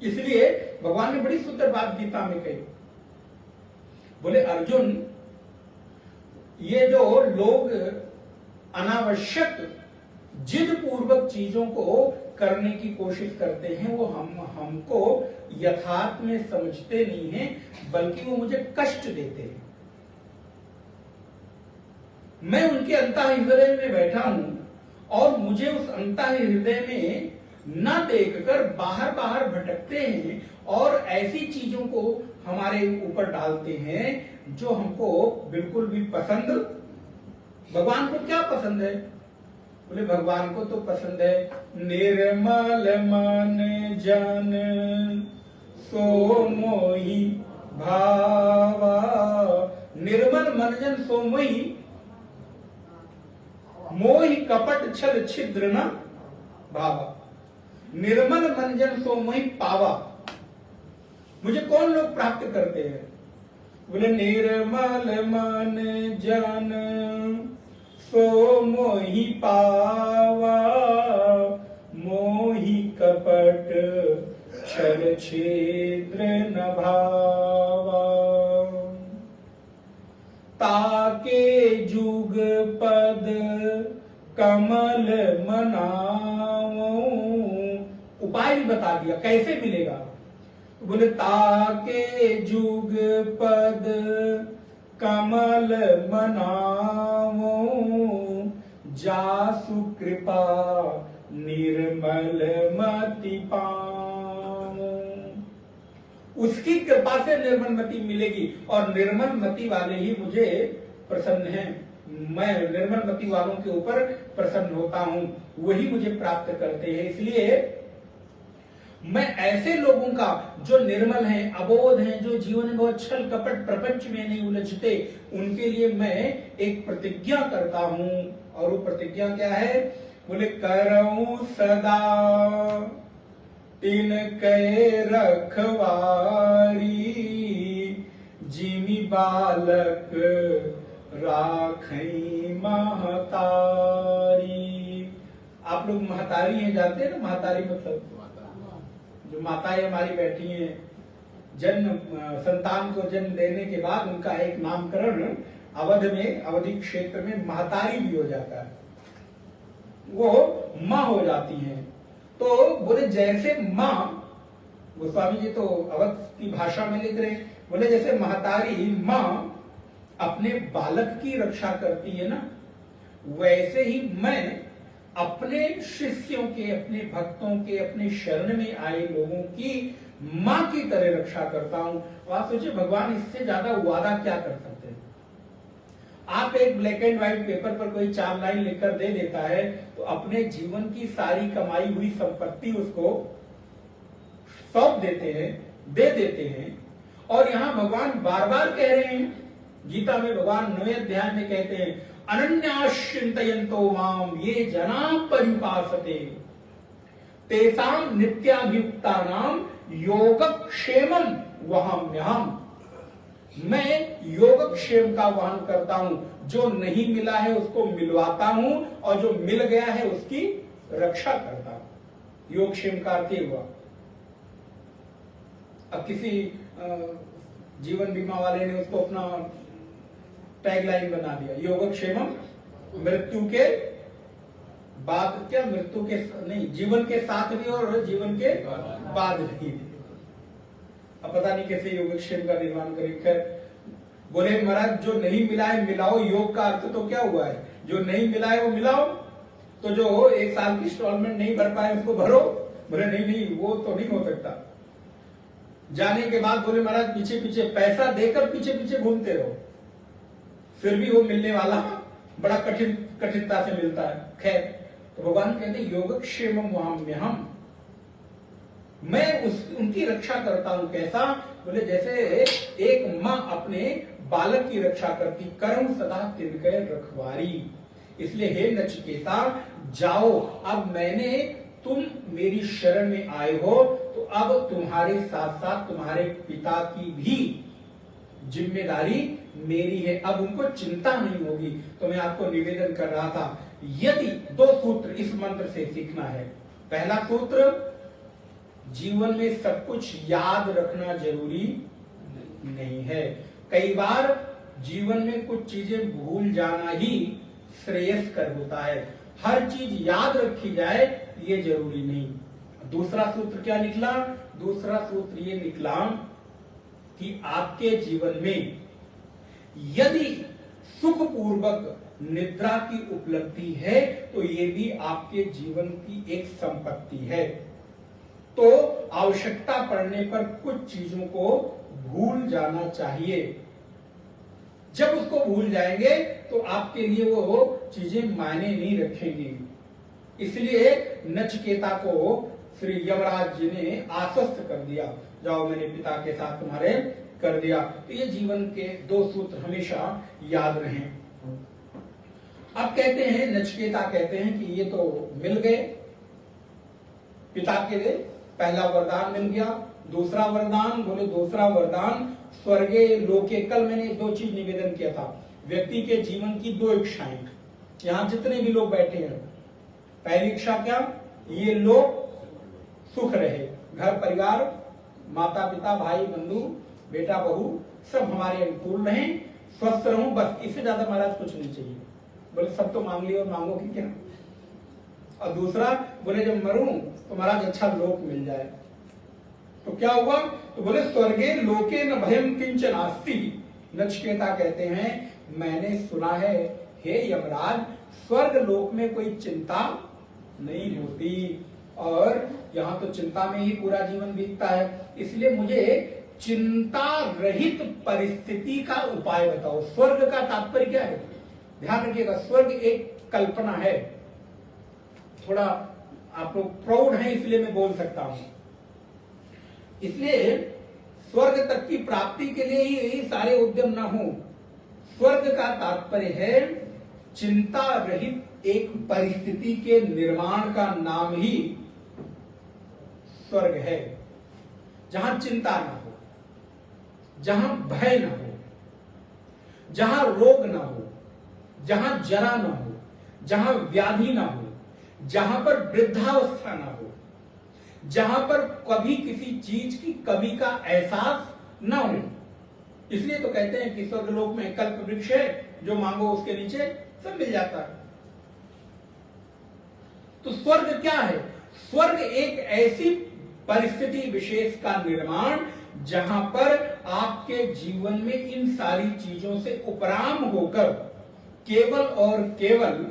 इसलिए भगवान ने बड़ी सुंदर बात गीता में कही, बोले अर्जुन, ये जो लोग अनावश्यक जिद पूर्वक चीजों को करने की कोशिश करते हैं, वो हमको यथार्थ में समझते नहीं हैं, बल्कि वो मुझे कष्ट देते हैं। मैं उनके अंतःहृदय में बैठा हूं और मुझे उस अंतःहृदय में न देखकर बाहर बाहर भटकते हैं और ऐसी चीजों को हमारे ऊपर डालते हैं जो हमको बिल्कुल भी पसंद। भगवान को क्या पसंद है? बोले भगवान को तो पसंद है निर्मल मन जन सो मोहि भावा। निर्मल मन जन सो मोहि, मोहि कपट छल छिद्र न भावा। निर्मल मन जन सो मोहि पावा। मुझे कौन लोग प्राप्त करते हैं? बोले निर्मल मन जन सो मोहि पावा, मोहि कपट छल छिद्र न भावा। ताके जुग पद कमल मनाओ। उपाय भी बता दिया कैसे मिलेगा। बोले ताके जुग पद कमल मनाओ, जासु कृपा निर्मल मति पाओ। उसकी कृपा से निर्मल मति मिलेगी, और निर्मल मति वाले ही मुझे प्रसन्न हैं। मैं निर्मल मति वालों के ऊपर प्रसन्न होता हूं, वही मुझे प्राप्त करते हैं। इसलिए मैं ऐसे लोगों का जो निर्मल हैं, अबोध हैं, जो जीवन में बहुत छल कपट प्रपंच में नहीं उलझते, उनके लिए मैं एक प्रतिज्ञा करता हूं। और वो प्रतिज्ञा क्या है? बोले करऊं सदा तिनके रखवारी, जिमी बालक राखई महतारी। आप लोग महतारी हैं, जानते हैं ना महतारी मतलब? जो माताएं हमारी बैठी हैं, जन्म संतान को जन्म देने के बाद उनका एक नामकरण अवध में, अवधि क्षेत्र में महतारी भी हो जाता है, वो माँ हो जाती हैं। तो बोले जैसे माँ, गोस्वामी जी तो अवध की भाषा में लिख रहे हैं, बोले जैसे महतारी माँ अपने बालक की रक्षा करती है ना, वैसे ही मैं अपने शिष्यों के, अपने भक्तों के, अपने शरण में आए लोगों की मां की तरह रक्षा करता हूं। तो आप सोचिए भगवान इससे ज्यादा वादा क्या कर सकते हैं? आप एक ब्लैक एंड व्हाइट पेपर पर कोई 4 लाइन लिखकर दे देता है, तो अपने जीवन की सारी कमाई हुई संपत्ति उसको सौंप देते हैं, दे देते हैं। और यहां भगवान बार बार कह रहे हैं, गीता में भगवान 9वें अध्याय में कहते हैं, अनन्याश्चिन्तयन्तो माम ये जना परिपासते तेषां नित्याभियुक्तानां योगक्षेमं वहाम्यहम्। मैं योगक्षेम का वहन करता हूं, जो नहीं मिला है उसको मिलवाता हूं, और जो मिल गया है उसकी रक्षा करता हूं। योगक्षेम का अर्थ हुआ, अब किसी जीवन बीमा वाले ने उसको अपना टैगलाइन बना दिया, योगक्षेमम, मृत्यु के बाद, क्या मृत्यु के नहीं, जीवन के साथ भी और जीवन के बाद भी। अब पता नहीं कैसे योगक्षेम का निर्माण करें। बोले महाराज जो नहीं मिला है मिलाओ, योग का अर्थ तो क्या हुआ है? जो नहीं मिला है वो मिलाओ, तो जो 1 साल की इंस्टॉलमेंट नहीं भर पाए उसको भरो। बोले नहीं नहीं वो तो नहीं हो सकता। जाने के बाद बोले महाराज पीछे पीछे पैसा देकर पीछे पीछे घूमते रहो, फिर भी वो मिलने वाला बड़ा कठिनता से मिलता है। खैर, तो भगवान कहते हैं योगक्षेमम वहाम्यहम्, मैं उनकी रक्षा करता हूं। कैसा? बोले जैसे एक माँ अपने बालक की रक्षा करती, करम सदा तिनके रखवारी। इसलिए हे नचिकेता जाओ, अब मैंने, तुम मेरी शरण में आए हो, तो अब तुम्हारे साथ साथ तुम्हारे पिता की भी जिम्मेदारी मेरी है, अब उनको चिंता नहीं होगी। तो मैं आपको निवेदन कर रहा था, यदि 2 सूत्र इस मंत्र से सीखना है। पहला सूत्र, जीवन में सब कुछ याद रखना जरूरी नहीं है। कई बार जीवन में कुछ चीजें भूल जाना ही श्रेयस्कर होता है। हर चीज याद रखी जाए ये जरूरी नहीं। दूसरा सूत्र क्या निकला? दूसरा सूत्र ये निकला कि आपके जीवन में यदि सुखपूर्वक निद्रा की उपलब्धि है तो ये भी आपके जीवन की एक संपत्ति है। तो आवश्यकता पड़ने पर कुछ चीजों को भूल जाना चाहिए। जब उसको भूल जाएंगे तो आपके लिए वो चीजें मायने नहीं रखेंगी। इसलिए नचिकेता को श्री यमराज जी ने आश्वस्त कर दिया, जाओ मैंने पिता के साथ तुम्हारे कर दिया। तो ये जीवन के 2 सूत्र हमेशा याद रहें। अब कहते हैं, नचिकेता कहते हैं कि ये तो मिल गए, पिता के लिए पहला वरदान मिल गया। दूसरा वरदान, बोले दूसरा वरदान स्वर्गे लोके। कल मैंने 2 चीज निवेदन किया था, व्यक्ति के जीवन की 2 इच्छाएं। यहां जितने भी लोग बैठे हैं, पहली इच्छा क्या? ये लोग सुख रहे, घर परिवार, माता पिता भाई बंधु बेटा बहू सब हमारे अनुकूल रहें, स्वस्थ रहूं, बस इससे ज्यादा महाराज कुछ नहीं चाहिए। बोले सब तो मांग लियो, मांगो कि क्या? और दूसरा बोले जब मरूं तो महाराज अच्छा लोक मिल जाए। तो क्या हुआ? तो बोले स्वर्गे लोके न भयम किंचन आस्ति। नचिकेता कहते हैं मैंने सुना है हे यमराज, स्वर्ग लोक में कोई चिंता नहीं होती, और यहाँ तो चिंता में ही पूरा जीवन बीतता है। इसलिए मुझे चिंता रहित परिस्थिति का उपाय बताओ। स्वर्ग का तात्पर्य क्या है? ध्यान रखिएगा, स्वर्ग एक कल्पना है। थोड़ा आप लोग प्राउड हैं इसलिए मैं बोल सकता हूं। इसलिए स्वर्ग तक की प्राप्ति के लिए ही सारे उद्यम ना हो। स्वर्ग का तात्पर्य है चिंता रहित एक परिस्थिति के निर्माण का नाम ही स्वर्ग है, जहां चिंता ना हो, जहां भय ना हो, जहां रोग ना हो, जहां जरा ना हो, जहां व्याधि ना हो, जहां पर वृद्धावस्था ना हो, जहां पर कभी किसी चीज की कमी का एहसास ना हो। इसलिए तो कहते हैं कि स्वर्गलोक में कल्प वृक्ष है, जो मांगो उसके नीचे सब मिल जाता है। तो स्वर्ग क्या है? स्वर्ग एक ऐसी परिस्थिति विशेष का निर्माण जहां पर आपके जीवन में इन सारी चीजों से उपराम होकर केवल और केवल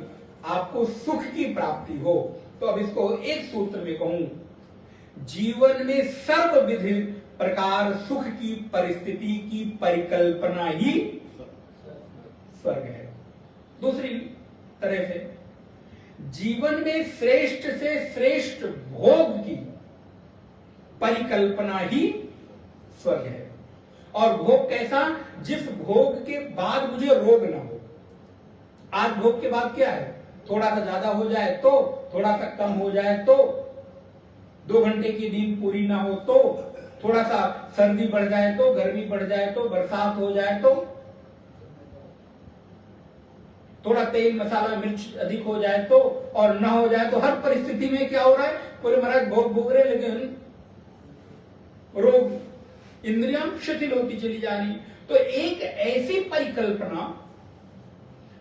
आपको सुख की प्राप्ति हो। तो अब इसको एक सूत्र में कहूं, जीवन में सर्वविधि प्रकार सुख की परिस्थिति की परिकल्पना ही स्वर्ग है। दूसरी तरह से जीवन में श्रेष्ठ से श्रेष्ठ भोग की परिकल्पना ही स्वर्ग है। और भोग कैसा? जिस भोग के बाद मुझे रोग ना हो। आज भोग के बाद क्या है? थोड़ा सा ज्यादा हो जाए तो, थोड़ा सा कम हो जाए तो, 2 घंटे की नींद पूरी ना हो तो, थोड़ा सा सर्दी बढ़ जाए तो, गर्मी बढ़ जाए तो, बरसात हो जाए तो, थोड़ा तेल मसाला मिर्च अधिक हो जाए तो, और ना हो जाए तो, हर परिस्थिति में क्या हो रहा है? पूरे महाराज भोग भोग रहे, लेकिन रोग, इंद्रियां शिथिल होती चली जा रही। तो एक ऐसी परिकल्पना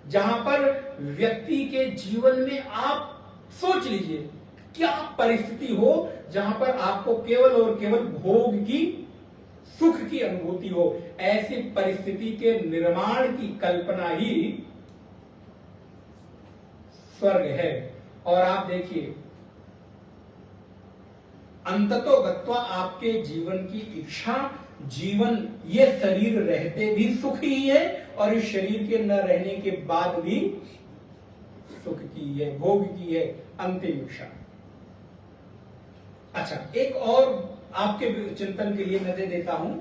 जहां पर व्यक्ति के जीवन में आप सोच लीजिए क्या परिस्थिति हो जहां पर आपको केवल और केवल भोग की, सुख की अनुभूति हो। ऐसी परिस्थिति के निर्माण की कल्पना ही स्वर्ग है। और आप देखिए, अंततोगत्वा आपके जीवन की इच्छा, जीवन ये शरीर रहते भी सुख ही है और इस शरीर के न रहने के बाद भी सुख की है, भोग की है, अंतिम इच्छा। अच्छा, एक और आपके चिंतन के लिए मैं दे देता हूं।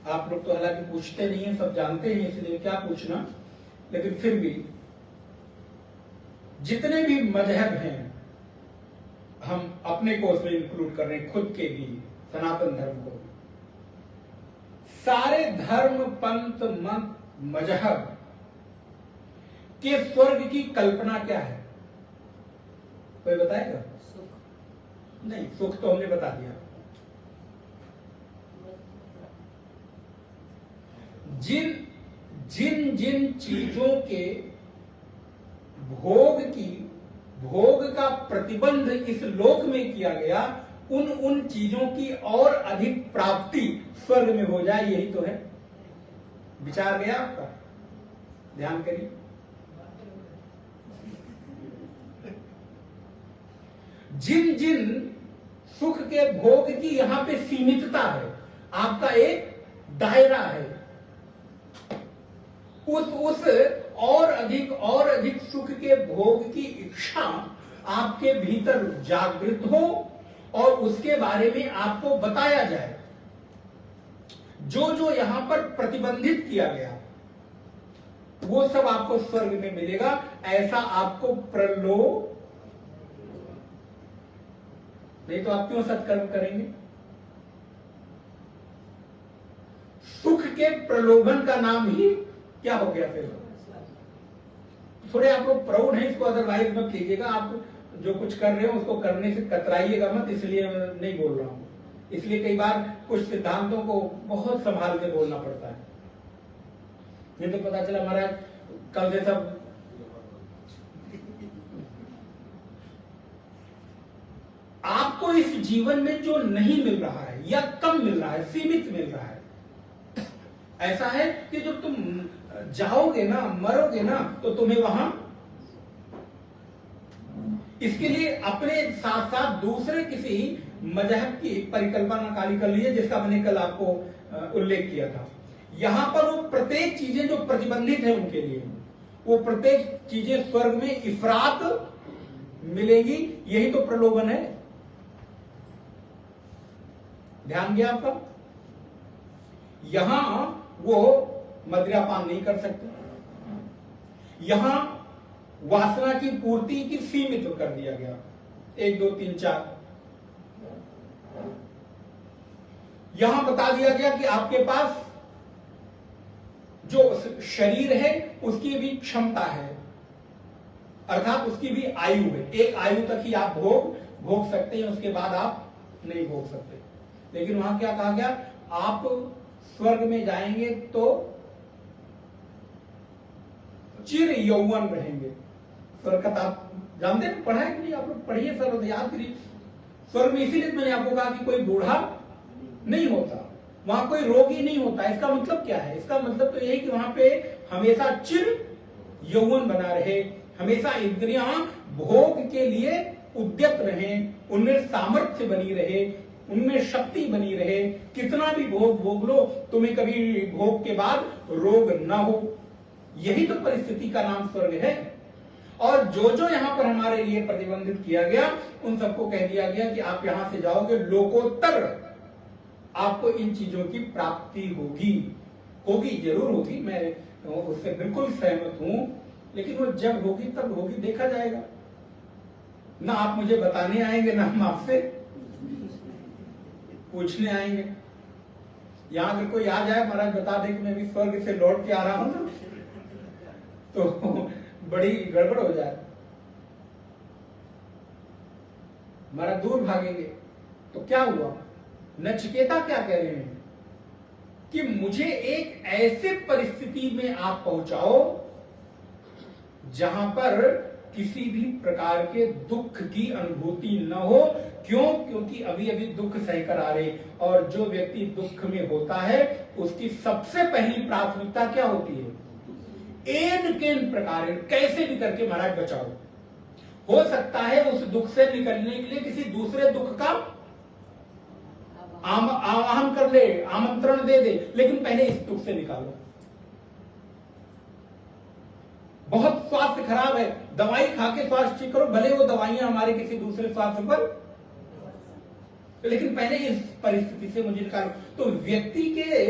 आप लोग तो हालांकि पूछते नहीं है, सब जानते हैं, इसलिए क्या पूछना, लेकिन फिर भी जितने भी मजहब हैं, हम अपने को उसमें इंक्लूड कर रहे हैं, खुद के भी, सनातन धर्म को, सारे धर्म, पंथ, मत, मजहब के स्वर्ग की कल्पना क्या है? कोई बताएगा? नहीं, सुख तो हमने बता दिया। जिन जिन जिन चीजों के भोग का प्रतिबंध इस लोक में किया गया, उन चीजों की और अधिक प्राप्ति स्वर्ग में हो जाए, यही तो है। विचार गया आपका? ध्यान करिए। जिन जिन सुख के भोग की यहां पे सीमितता है, आपका एक दायरा है, उस और अधिक सुख के भोग की इच्छा आपके भीतर जागृत हो और उसके बारे में आपको बताया जाए। जो जो यहां पर प्रतिबंधित किया गया वो सब आपको स्वर्ग में मिलेगा। ऐसा आपको प्रलोभ, नहीं तो आप क्यों सत्कर्म करेंगे? सुख के प्रलोभन का नाम ही क्या हो गया? फिर थोड़े आप लोग प्राउड हैं, इसको अदरवाइज मत लीजिएगा। आप जो कुछ कर रहे हो उसको करने से कतराइएगा मत, इसलिए नहीं बोल रहा हूं। इसलिए कई बार कुछ सिद्धांतों को बहुत संभाल के बोलना पड़ता है, नहीं तो पता चला महाराज कल से सब आपको इस जीवन में जो नहीं मिल रहा है या कम मिल रहा है, सीमित मिल रहा है, ऐसा है कि जब तुम जाओगे ना, मरोगे ना, तो तुम्हें वहां, इसके लिए अपने साथ साथ दूसरे किसी मजहब की परिकल्पना काली कर ली है, जिसका मैंने कल आपको उल्लेख किया था। यहां पर वो प्रत्येक चीजें जो प्रतिबंधित है उनके लिए, वो प्रत्येक चीजें स्वर्ग में इफरात मिलेगी। यही तो प्रलोभन है। ध्यान गया आपका? यहां वो मदिरापान नहीं कर सकते, यहां वासना की पूर्ति की सीमित कर दिया गया, 1 2 3 4। यहां बता दिया गया कि आपके पास जो शरीर है उसकी भी क्षमता है, अर्थात उसकी भी आयु है। एक आयु तक ही आप भोग सकते हैं, उसके बाद आप नहीं भोग सकते। लेकिन वहां क्या कहा गया, आप स्वर्ग में जाएंगे तो चिर यौवन रहेंगे। स्वर्ग का आप जानते हैं, पढ़ा है कि नहीं आप लोग? पढ़िए सर, याद करिए। स्वर्ग में इसीलिए मैंने आपको कहा कि कोई बूढ़ा नहीं होता, वहां कोई रोगी नहीं होता। इसका मतलब क्या है? इसका मतलब तो यही कि वहां पे हमेशा चिर यौवन बना रहे, हमेशा इंद्रियां भोग के लिए उद्यत रहें, उनमें सामर्थ्य बनी रहे, उनमें शक्ति बनी रहे। कितना भी भोग भोग लो, तुम्हें कभी भोग के बाद रोग ना हो। यही तो परिस्थिति का नाम स्वर्ग है। और जो जो यहां पर हमारे लिए प्रतिबंधित किया गया, उन सबको कह दिया गया कि आप यहां से जाओगे लोकोत्तर, आपको इन चीजों की प्राप्ति होगी, जरूर होगी, मैं उससे बिल्कुल सहमत हूं। लेकिन वो जब होगी तब होगी, देखा जाएगा। ना आप मुझे बताने आएंगे, ना हम आपसे पूछने आएंगे। यहां अगर कोई आ जाए, महाराज बता दे कि मैं भी स्वर्ग से लौट के आ रहा हूं ना, तो बड़ी गड़बड़ हो जाए, महाराज दूर भागेंगे। तो क्या हुआ? नचिकेता क्या कह रहे हैं कि मुझे एक ऐसे परिस्थिति में आप पहुंचाओ जहां पर किसी भी प्रकार के दुख की अनुभूति न हो। क्यों? क्योंकि अभी अभी दुख सहकर आ रहे, और जो व्यक्ति दुख में होता है उसकी सबसे पहली प्राथमिकता क्या होती है? एन केन प्रकार, कैसे भी करके महाराज बचाओ। हो सकता है उस दुख से निकलने के लिए किसी दूसरे दुख का आवाहन कर ले, आमंत्रण दे दे, लेकिन पहले इस दुख से निकालो। बहुत स्वास्थ्य खराब है, दवाई खा के स्वास्थ्य ठीक करो, भले वो दवाइयां हमारे किसी दूसरे स्वास्थ्य पर, लेकिन पहले इस परिस्थिति से मुझे निकालो। तो व्यक्ति के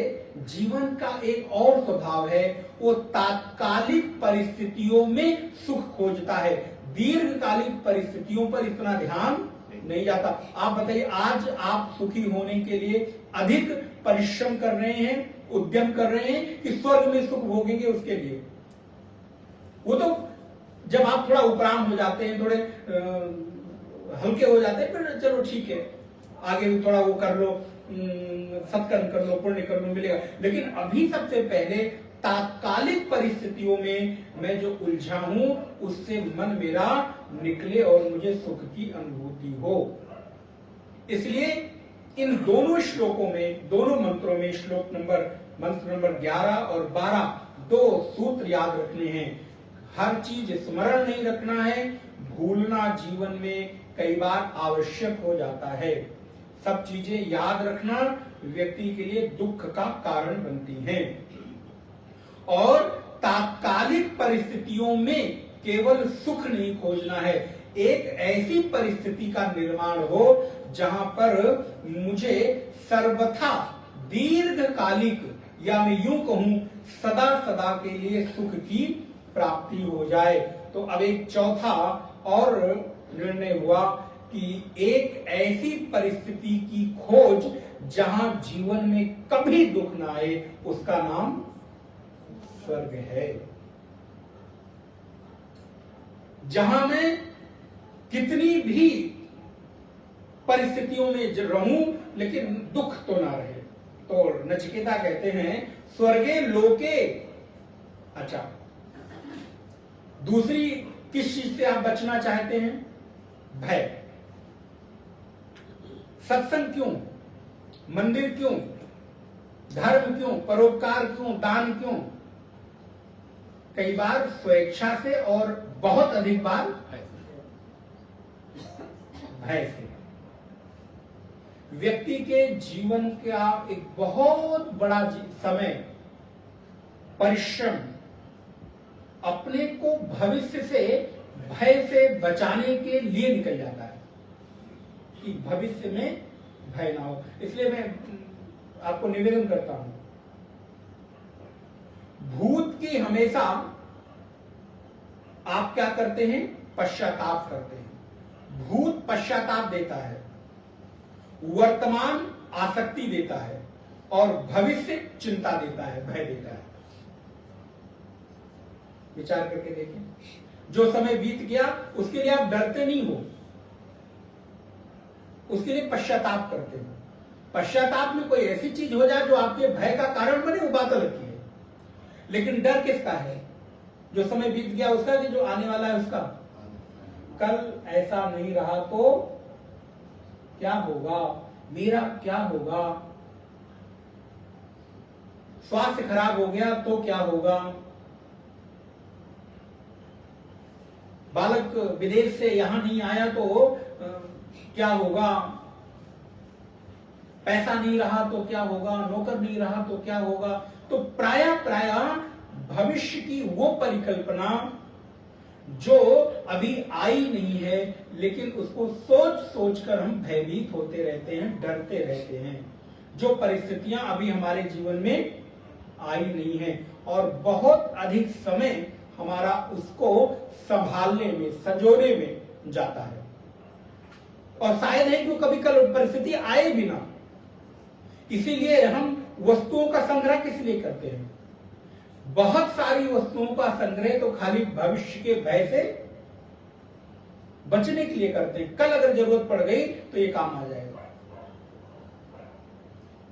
जीवन का एक और स्वभाव है, वो तात्कालिक परिस्थितियों में सुख खोजता है, दीर्घकालिक परिस्थितियों पर इतना ध्यान नहीं जाता। आप बताइए, आज आप सुखी होने के लिए अधिक परिश्रम कर रहे हैं, उद्यम कर रहे हैं कि स्वर्ग में सुख भोगेंगे उसके लिए? वो तो जब आप थोड़ा उपराम हो जाते हैं, थोड़े हल्के हो जाते हैं, फिर चलो ठीक है, आगे भी थोड़ा वो कर लो, सत्कर्म कर लो, पुण्य कर लो, मिलेगा। लेकिन अभी सबसे पहले तात्कालिक परिस्थितियों में मैं जो उलझा हूं, उससे मन मेरा निकले और मुझे सुख की अनुभूति हो। इसलिए इन दोनों श्लोकों में, दोनों मंत्रों में, मंत्र नंबर 11 और 12, 2 सूत्र याद रखने हैं। हर चीज स्मरण नहीं रखना है, भूलना जीवन में कई बार आवश्यक हो जाता है। सब चीजें याद रखना व्यक्ति के लिए दुख का कारण बनती हैं। और तात्कालिक परिस्थितियों में केवल सुख नहीं खोजना है, एक ऐसी परिस्थिति का निर्माण हो जहां पर मुझे सर्वथा दीर्घकालिक, या मैं यूं कहूं सदा सदा के लिए सुख की प्राप्ति हो जाए। तो अब एक चौथा और निर्णय हुआ कि एक ऐसी परिस्थिति की खोज जहां जीवन में कभी दुख ना आए, उसका नाम स्वर्ग है। जहां मैं कितनी भी परिस्थितियों में रहूं लेकिन दुख तो ना रहे। तो नचिकेता कहते हैं स्वर्गे लोके। अच्छा, दूसरी किस चीज से आप बचना चाहते हैं? भय। सत्संग क्यों? मंदिर क्यों? धर्म क्यों? परोपकार क्यों? दान क्यों? कई बार स्वेच्छा से और बहुत अधिक बार भय से। व्यक्ति के जीवन का एक बहुत बड़ा समय परिश्रम अपने को भविष्य से भय से बचाने के लिए निकल जाता है कि भविष्य में भय ना हो। इसलिए मैं आपको निवेदन करता हूं, भूत की हमेशा आप क्या करते हैं? पश्चाताप करते हैं। भूत पश्चाताप देता है, वर्तमान आसक्ति देता है और भविष्य चिंता देता है, भय देता है। विचार करके देखें, जो समय बीत गया उसके लिए आप डरते नहीं हो, उसके लिए पश्चाताप करते हो। पश्चाताप में कोई ऐसी चीज हो जाए जो आपके भय का कारण बने, वो बात अलग है। लेकिन डर किसका है? जो समय बीत गया उसका, कि जो आने वाला है उसका? कल ऐसा नहीं रहा तो क्या होगा, मेरा क्या होगा, स्वास्थ्य खराब हो गया तो क्या होगा, बालक विदेश से यहां नहीं आया तो क्या होगा, पैसा नहीं रहा तो क्या होगा, नौकर नहीं रहा तो क्या होगा। तो प्राय भविष्य की वो परिकल्पना जो अभी आई नहीं है, लेकिन उसको सोच सोचकर हम भयभीत होते रहते हैं, डरते रहते हैं। जो परिस्थितियां अभी हमारे जीवन में आई नहीं है और बहुत अधिक समय हमारा उसको संभालने में, संजोने में जाता है। और शायद है कि कभी कल परिस्थिति आए भी ना, इसीलिए हम वस्तुओं का संग्रह किस लिए करते हैं? बहुत सारी वस्तुओं का संग्रह तो खाली भविष्य के भय से बचने के लिए करते हैं। कल अगर जरूरत पड़ गई तो ये काम आ जाएगा,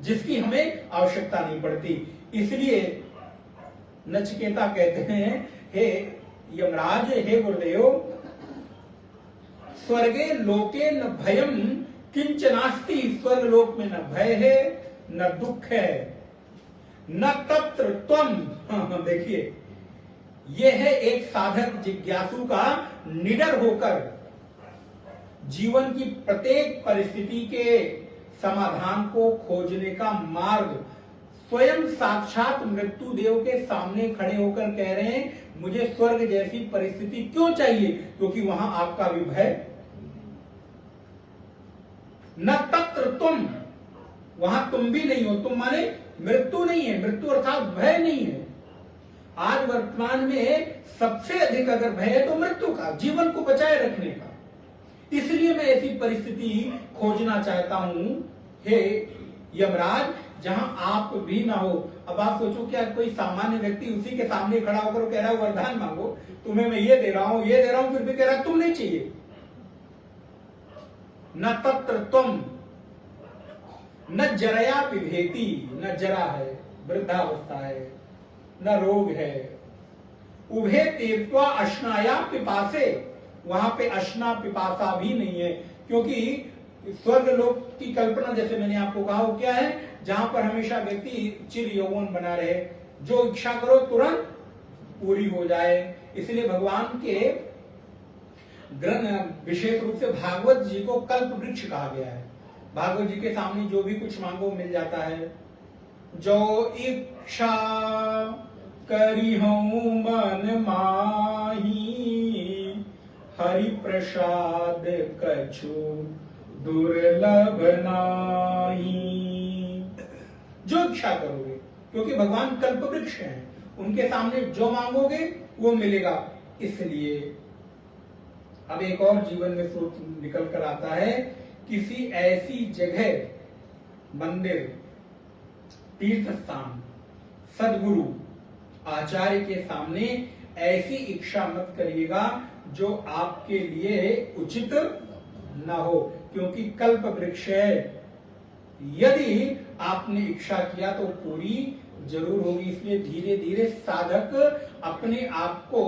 जिसकी हमें आवश्यकता नहीं पड़ती। इसलिए नचिकेता कहते हैं, हे यमराज, हे गुरुदेव, स्वर्गे लोके न भयम किंचनास्ति। स्वर्ग लोक में न भय है, न दुख है, न तत्र त्वम। देखिए, यह है एक साधक जिज्ञासु का निडर होकर जीवन की प्रत्येक परिस्थिति के समाधान को खोजने का मार्ग। स्वयं साक्षात मृत्यु देव के सामने खड़े होकर कह रहे हैं, मुझे स्वर्ग जैसी परिस्थिति क्यों चाहिए? क्योंकि वहां आपका भी भय न तत्र तुम, वहां तुम भी नहीं हो। तुम माने मृत्यु नहीं है, मृत्यु अर्थात भय नहीं है। आज वर्तमान में सबसे अधिक अगर भय है तो मृत्यु का, जीवन को बचाए रखने का। इसलिए मैं ऐसी परिस्थिति खोजना चाहता हूं, हे यमराज, जहां आप भी ना हो। अब आप सोचो, क्या कोई सामान्य व्यक्ति उसी के सामने खड़ा होकर कह रहा है वरदान मांगो, तुम्हें मैं ये दे रहा हूं, ये दे रहा हूं, फिर भी कह रहा है तुम नहीं चाहिए। न तत्र तुम, न जरया पिभेति, न जरा है, वृद्धावस्था है, न रोग है। उभे तीर्थवा अश्नाया पिपासे, वहां पे अश्ना पिपासा भी नहीं है। क्योंकि स्वर्ग लोक की कल्पना, जैसे मैंने आपको कहा, वो क्या है? जहां पर हमेशा व्यक्ति चिर यौवन बना रहे, जो इच्छा करो तुरंत पूरी हो जाए। इसलिए भगवान के ग्रंथ, विशेष रूप से भागवत जी को कल्प वृक्ष कहा गया है। भागवत जी के सामने जो भी कुछ मांगो मिल जाता है। जो इच्छा करी हूं मन माही, हरि प्रसाद कछु दुर्लभ नाही। जो इच्छा करोगे, क्योंकि भगवान कल्प वृक्ष हैं, उनके सामने जो मांगोगे वो मिलेगा। इसलिए अब एक और जीवन में सोच निकल कर आता है, किसी ऐसी जगह, मंदिर, तीर्थ स्थान, सदगुरु, आचार्य के सामने ऐसी इच्छा मत करिएगा जो आपके लिए उचित न हो, क्योंकि कल्प वृक्ष है। यदि आपने इच्छा किया तो पूरी जरूर होगी। इसलिए धीरे धीरे साधक अपने आप को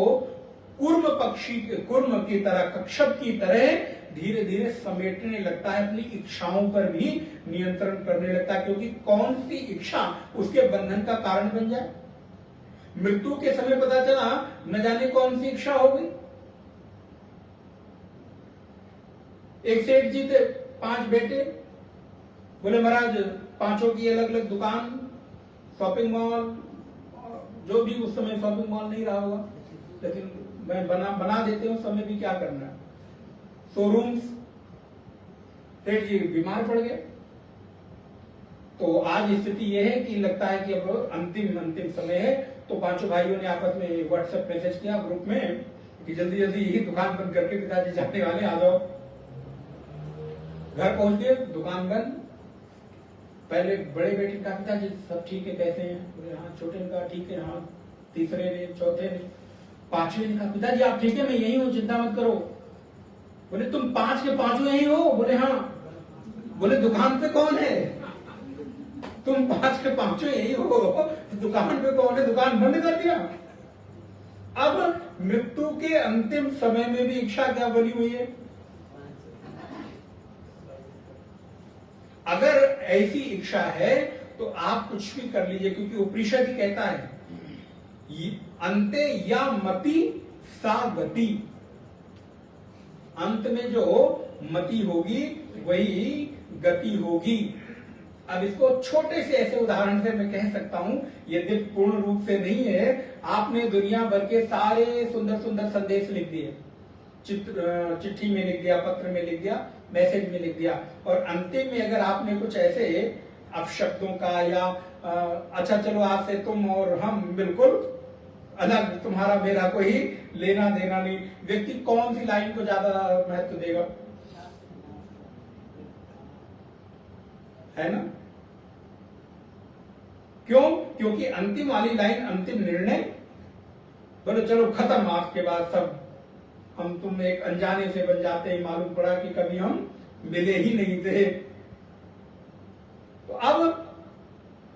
कूर्म पक्षी, कूर्म की तरह, कक्षप की तरह धीरे धीरे समेटने लगता है, अपनी इच्छाओं पर भी नियंत्रण करने लगता है। क्योंकि कौन सी इच्छा उसके बंधन का कारण बन जाए। मृत्यु के समय पता चला न जाने कौन सी इच्छा हो गई। एक सेठ जी थे, 5 बेटे, बोले महाराज पांचों की अलग अलग दुकान, शॉपिंग मॉल, जो भी उस समय शॉपिंग मॉल नहीं रहा होगा, लेकिन मैं बना देते हूँ, समय भी क्या करना है, शोरूम्स। सेठ जी बीमार पड़ गए। तो आज स्थिति यह है कि लगता है कि अब अंतिम समय है, तो पांचों भाइयों ने आपस में व्हाट्सएप मैसेज किया ग्रुप में कि जल्दी जल्दी यही दुकान बंद करके पिताजी जाने वाले, आ जाओ। घर पहुंच गए, दुकान बंद। पहले बड़े बेटे का, पिताजी सब ठीक है, कैसे हैं? बोले हाँ। छोटे ने कहा ठीक है, हाँ। तीसरे ने, चौथे ने, पांचवे ने कहा पिताजी आप ठीक है, मैं यही हूँ, चिंता मत करो। बोले तुम 5 के 5 यही हो? बोले हाँ। बोले दुकान पे कौन है? तुम 5 के 5 यही हो, दुकान पे कौन है? दुकान बंद कर दिया। अब मृत्यु के अंतिम समय में भी इच्छा क्या बनी हुई है? अगर ऐसी इच्छा है तो आप कुछ भी कर लीजिए, क्योंकि उपनिषद ही कहता है अंते या मति सा गति। अंत में जो मति होगी वही गति होगी। अब इसको छोटे से ऐसे उदाहरण से मैं कह सकता हूं, यदि पूर्ण रूप से नहीं है। आपने दुनिया भर के सारे सुंदर सुंदर संदेश लिख दिए, चिट्ठी में लिख दिया, पत्र में लिख दिया, मैसेज में लिख दिया, और अंतिम में अगर आपने कुछ ऐसे अपशब्दों का या अच्छा चलो आज से तुम और हम बिल्कुल अलग, तुम्हारा मेरा कोई लेना देना नहीं, व्यक्ति कौन सी लाइन को ज्यादा महत्व देगा? है ना? क्यों? क्योंकि अंतिम वाली लाइन, अंतिम निर्णय, बोलो चलो खत्म, आपके बाद सब हम तुम एक अनजाने से बन जाते हैं, मालूम पड़ा कि कभी हम मिले ही नहीं थे। तो अब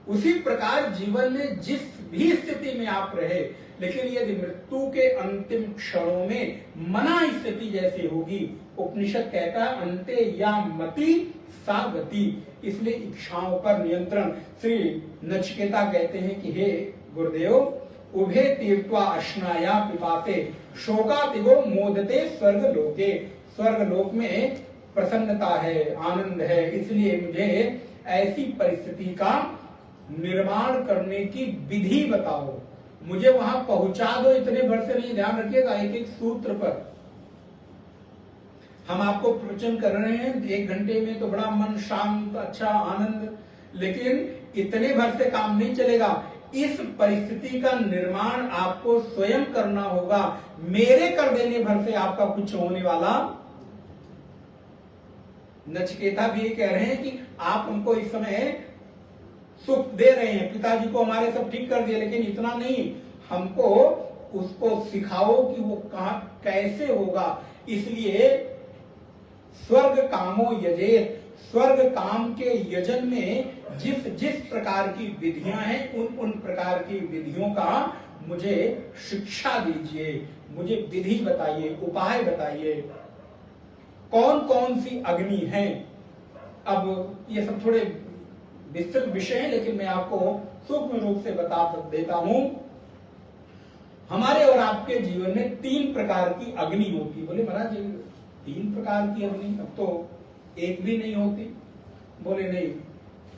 उसी प्रकार जीवन में जिस भी स्थिति में आप रहे, लेकिन यदि मृत्यु के अंतिम क्षणों में मना स्थिति जैसी होगी, उपनिषद कहता है अंते या मति सा गति। इसलिए इच्छाओं पर नियंत्रण। श्री नचिकेता कहते हैं कि हे गुरुदेव, उभे तीर्थवा अश्नाया पिपाते शोकातिगो मोदते स्वर्ग लोके। स्वर्ग लोक में प्रसन्नता है, आनंद है, इसलिए मुझे ऐसी परिस्थिति का निर्माण करने की विधि बताओ, मुझे वहां पहुंचा दो। इतने भर से नहीं, ध्यान रखिएगा एक एक सूत्र पर। हम आपको प्रवचन कर रहे हैं 1 घंटे में, तो बड़ा मन शांत, अच्छा, आनंद, लेकिन इतने भर से काम नहीं चलेगा। इस परिस्थिति का निर्माण आपको स्वयं करना होगा। मेरे कर देने भर से आपका कुछ होने वाला। नचिकेता भी ये कह रहे हैं कि आप हमको इस समय सुख दे रहे हैं, पिताजी को हमारे सब ठीक कर दिए, लेकिन इतना नहीं, हमको उसको सिखाओ कि वो कैसे होगा। इसलिए स्वर्ग कामो यजेत, स्वर्ग काम के यजन में जिस जिस प्रकार की विधियां हैं, उन उन प्रकार की विधियों का मुझे शिक्षा दीजिए, मुझे विधि बताइए, उपाय बताइए, कौन कौन सी अग्नि है। अब ये सब थोड़े विस्तृत विषय हैं, लेकिन मैं आपको सूक्ष्म रूप से बता देता हूं। हमारे और आपके जीवन में 3 प्रकार की अग्नि होती। बोले महाराज 3 प्रकार की अग्नि, अब तो एक भी नहीं होती। बोले नहीं,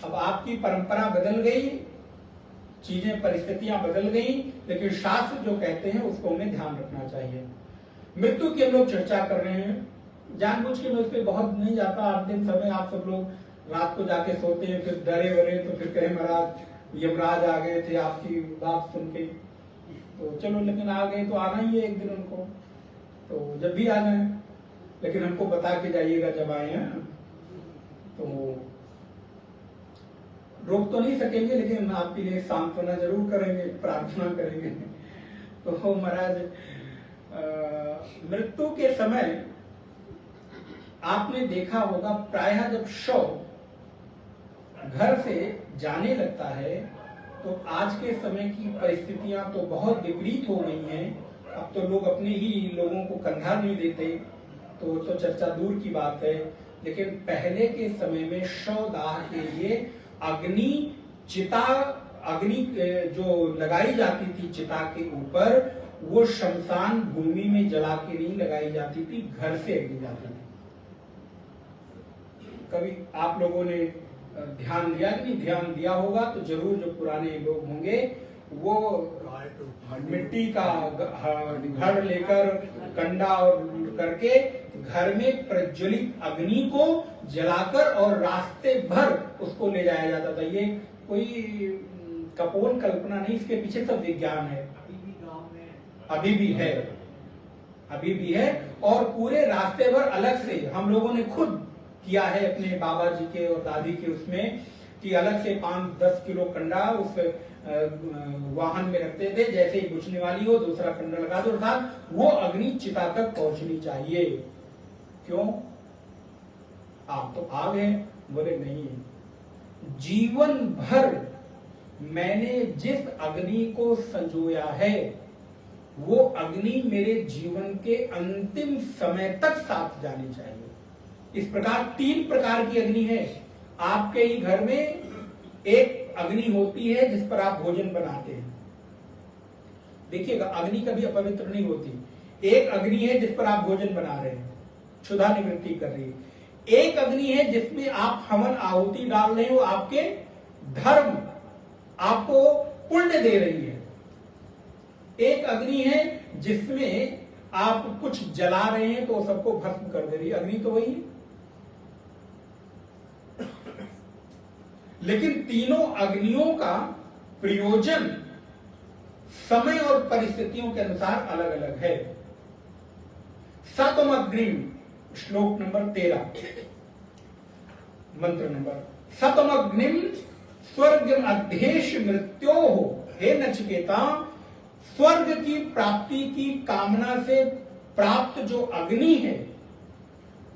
अब आपकी परंपरा बदल गई, चीजें परिस्थितियां बदल गई, लेकिन शास्त्र जो कहते हैं उसको हमें ध्यान रखना चाहिए। मृत्यु की हम लोग चर्चा कर रहे हैं, जानबूझ के मैं उस पर बहुत नहीं जाता। अंतिम समय आप सब लोग रात को जाके सोते हैं, फिर डरे वरे, तो फिर कहे महाराज यमराज आ गए थे आपकी बात सुन के, तो चलो, लेकिन आ गए तो आना ही है एक दिन उनको, तो जब भी आ जाए, लेकिन हमको बता के जाइएगा जब आए हैं। तो रोक तो नहीं सकेंगे, लेकिन आपके लिए सांत्वना जरूर करेंगे, प्रार्थना करेंगे। तो महाराज मृत्यु के समय आपने देखा होगा, प्रायः जब शव घर से जाने लगता है, तो आज के समय की परिस्थितियां तो बहुत विपरीत हो गई हैं। अब तो लोग अपने ही लोगों को कंधा नहीं देते, तो चर्चा दूर की बात है। लेकिन पहले के समय में शवदाह के लिए अग्नि जो लगाई जाती थी चिता के ऊपर, वो शमशान भूमि में जला के नहीं लगाई जाती थी, घर से अग्नि जाती थी। कभी आप लोगों ने ध्यान दिया कि नहीं? ध्यान दिया होगा तो जरूर जो पुराने लोग होंगे वो मिट्टी का घड़ लेकर कंडा और करके घर में प्रज्वलित अग्नि को जलाकर और रास्ते भर उसको ले जाया जाता था। ये कोई कपोल कल्पना नहीं, इसके पीछे सब विज्ञान है। अभी भी है, अभी भी है। और पूरे रास्ते भर अलग से हम लोगों ने खुद किया है अपने बाबा जी के और दादी के उसमें, कि अलग से 5-10 किलो कंडा उस वाहन में रखते थे, जैसे ही बुझने वाली हो दूसरा कंडा लगा दो, अर्थात वो अग्नि चिता तक पहुंचनी चाहिए। क्यों? आप तो आ गए, बोले नहीं, जीवन भर मैंने जिस अग्नि को संजोया है वो अग्नि मेरे जीवन के अंतिम समय तक साथ जानी चाहिए। इस प्रकार 3 प्रकार की अग्नि है। आपके ही घर में एक अग्नि होती है जिस पर आप भोजन बनाते हैं। देखिएगा, अग्नि कभी अपवित्र नहीं होती। एक अग्नि है जिस पर आप भोजन बना रहे हैं, क्षुधा निवृत्ति कर रही है। एक अग्नि है जिसमें आप हवन आहुति डाल रहे हो, आपके धर्म आपको पुण्य दे रही है। एक अग्नि है जिसमें आप कुछ जला रहे हैं तो सबको भस्म कर दे रही है, अग्नि तो वही है। लेकिन तीनों अग्नियों का प्रयोजन समय और परिस्थितियों के अनुसार अलग अलग है। सतम अग्निम, श्लोक नंबर 13, मंत्र नंबर, सतम अग्निम स्वर्ग अध्येश मृत्यो हो। हे नचिकेता, स्वर्ग की प्राप्ति की कामना से प्राप्त जो अग्नि है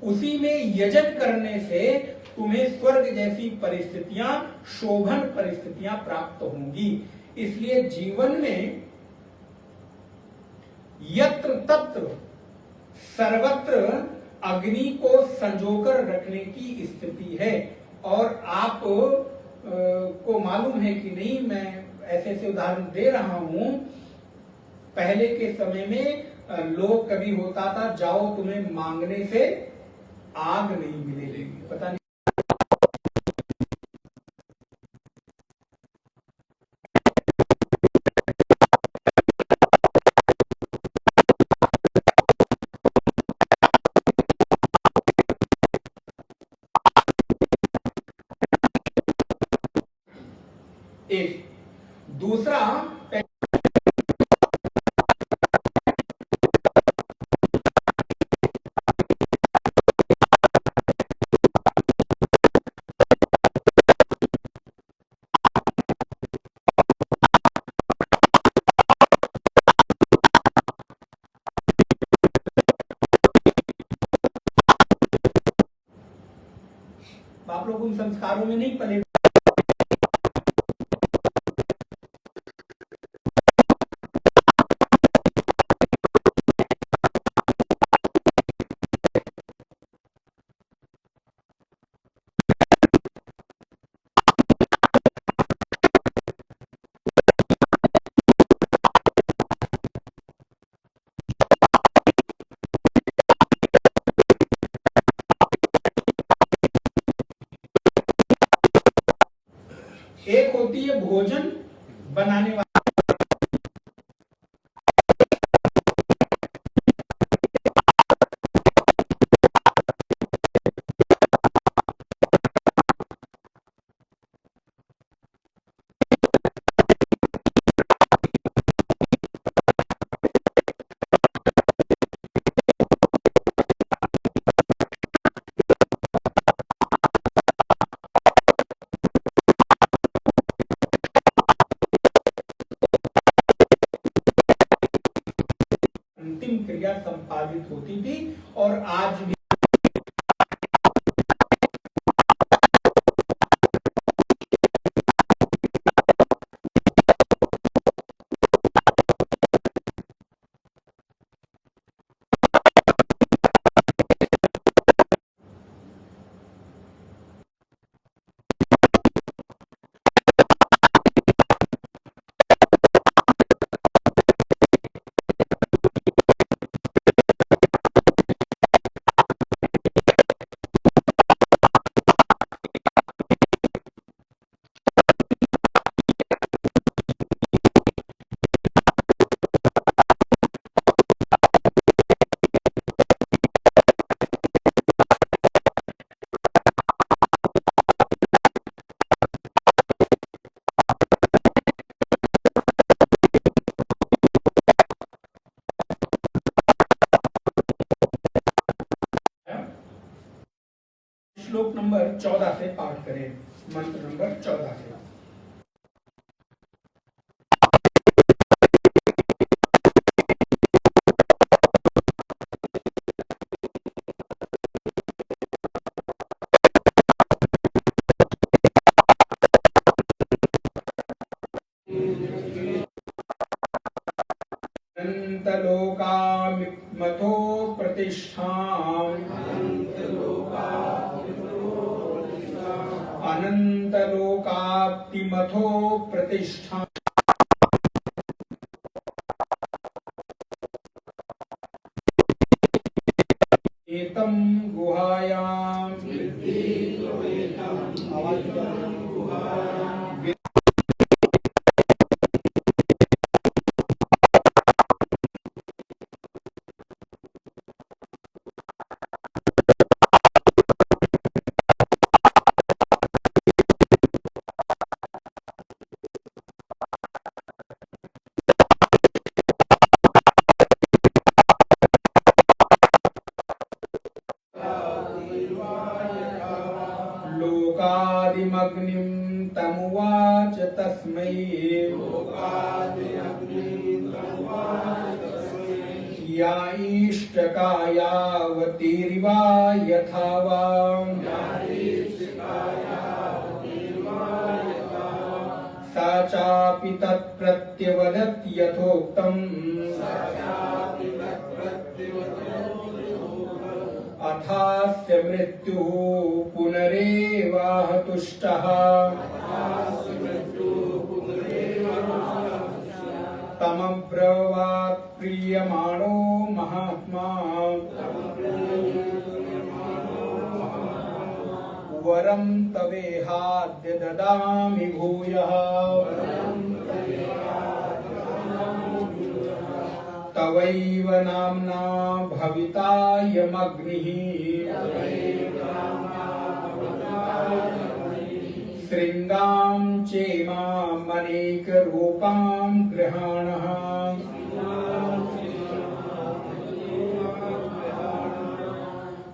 उसी में यजन करने से तुम्हें स्वर्ग जैसी परिस्थितियां, शोभन परिस्थितियां प्राप्त होंगी। इसलिए जीवन में यत्र तत्र सर्वत्र अग्नि को संजोकर रखने की स्थिति है। और आप को मालूम है कि नहीं, मैं ऐसे ऐसे उदाहरण दे रहा हूं। पहले के समय में लोग कभी होता था, जाओ तुम्हें मांगने से आग नहीं मिलेगी, पता नहीं। एक दूसरा, आप लोग उन संस्कारों में नहीं पले। एक होती है भोजन बनाने वाली, अंतिम क्रिया संपादित होती थी। और आज भी 14 से पाठ करें, मंत्र नंबर 14 से। अनन्तलोकामथो प्रतिष्ठाम् अनन्तलोकाप्तिमथो प्रतिष्ठाम् एतं गुहायां लोकादिमग्निं तमुवाच तस्मै या इष्टकायावतीर्वा यथा वा सा चापि तत्प्रत्यवदत् यथोक्तम् अथास्य मृत्युः पुनरेवाह तुष्टः तमब्रवात् प्रीयमाणो महात्मा वरं तवेहाद्य ददामि भूयः तवैव नाम्ना भवितायमग्निः शृङ्गां चेमामनेकरूपां गृहाणः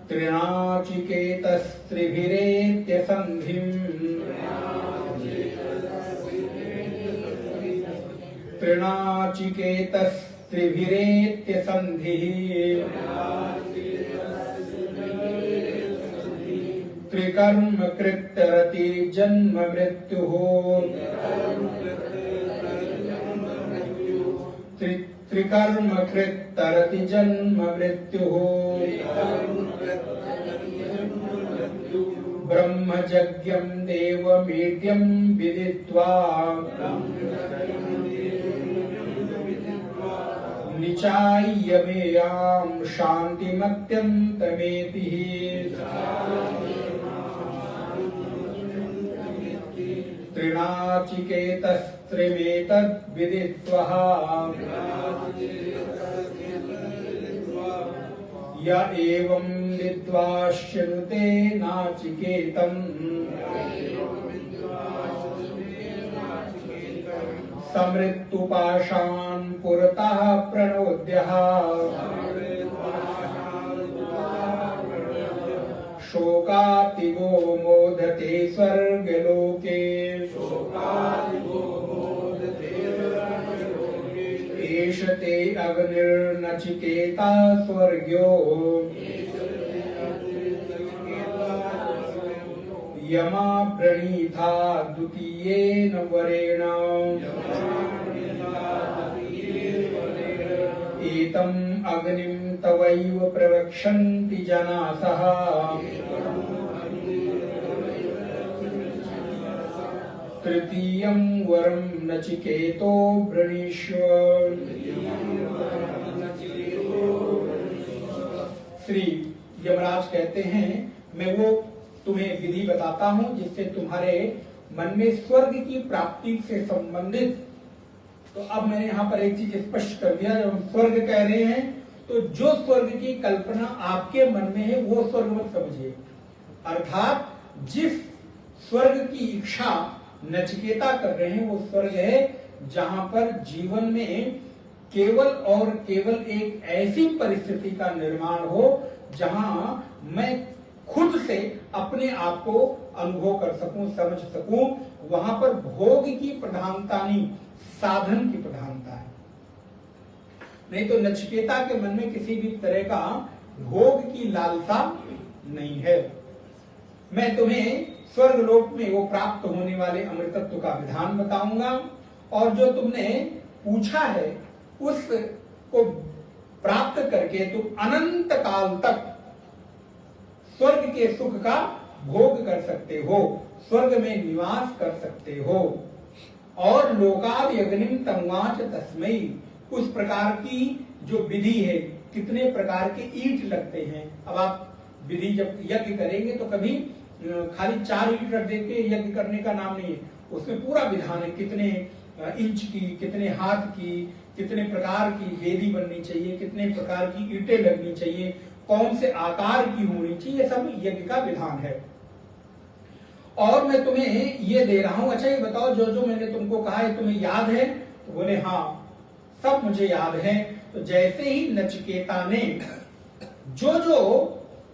त्रिनाचिकेतस्त्रिभिरेत्य सन्धिम् त्रिनाचिकेतस्त्रिभिरेत्य सन्धिः त्रिकर्म कृत्यरति जन्म मृत्युः त्रिकर्म कृत्यरति जन्म मृत्युः ब्रह्मजज्ञं देवमेद्यं विदित्वा निचाय्यमेयां शान्तिमत्यन्तमेतिः त्रिनाचिकेतस्त्रिमेतद्विदित्वा य एवं विद्वाश्नुते नाचिकेतम् समृत्युपाशान् पुरतः प्रणोद्यः शोकातिगो मोदते स्वर्गलोके एष ते अग्निर्नचिकेता स्वर्ग्यो यमा प्रणीता द्वितीयेन वरेण एतम् अग्निं तवैव प्रवक्षन्ति जनासः तृतीयं वरं नचिकेतो वृणीष्व। श्री यमराज कहते हैं मैं वो तुम्हें विधि बताता हूं जिससे तुम्हारे मन में स्वर्ग की प्राप्ति से संबंधित, तो अब मैंने यहाँ पर एक चीज स्पष्ट कर दिया, जब हम स्वर्ग कह रहे हैं तो जो स्वर्ग की कल्पना आपके मन में है वो स्वर्ग मत समझिए, अर्थात जिस स्वर्ग की इच्छा नचिकेता कर रहे हैं वो स्वर्ग है जहां पर जीवन में केवल और केवल एक ऐसी परिस्थिति का निर्माण हो जहां मैं खुद से अपने आप को अनुभव कर सकूं, समझ सकूं। वहां पर भोग की प्रधानता नहीं, साधन की प्रधानता है। नहीं तो नचिकेता के मन में किसी भी तरह का भोग की लालसा नहीं है। मैं तुम्हें स्वर्गलोक में वो प्राप्त होने वाले अमृतत्व का विधान बताऊंगा, और जो तुमने पूछा है उसको प्राप्त करके तुम अनंत काल तक स्वर्ग के सुख का भोग कर सकते हो, स्वर्ग में निवास कर सकते हो। और लोकाद यज्ञिम तंवाच तस्मै, उस प्रकार की जो विधि है, कितने प्रकार के ईंट लगते हैं। अब आप विधि जब यज्ञ करेंगे तो कभी खाली 4 ईंट रख देके यज्ञ करने का नाम नहीं है, उसमें पूरा विधान है, कितने इंच की, कितने हाथ की, कितने प्रकार की वेदी बननी चाहिए, कितने प्रकार की ईंटें लगनी चाहिए, कौन से आकार की होनी चाहिए, सब यज्ञ का विधान है। और मैं तुम्हें ये दे रहा हूं, अच्छा ये बताओ जो जो मैंने तुमको कहा है तुम्हें याद है? तो बोले हाँ सब मुझे याद है। तो जैसे ही नचिकेता ने जो जो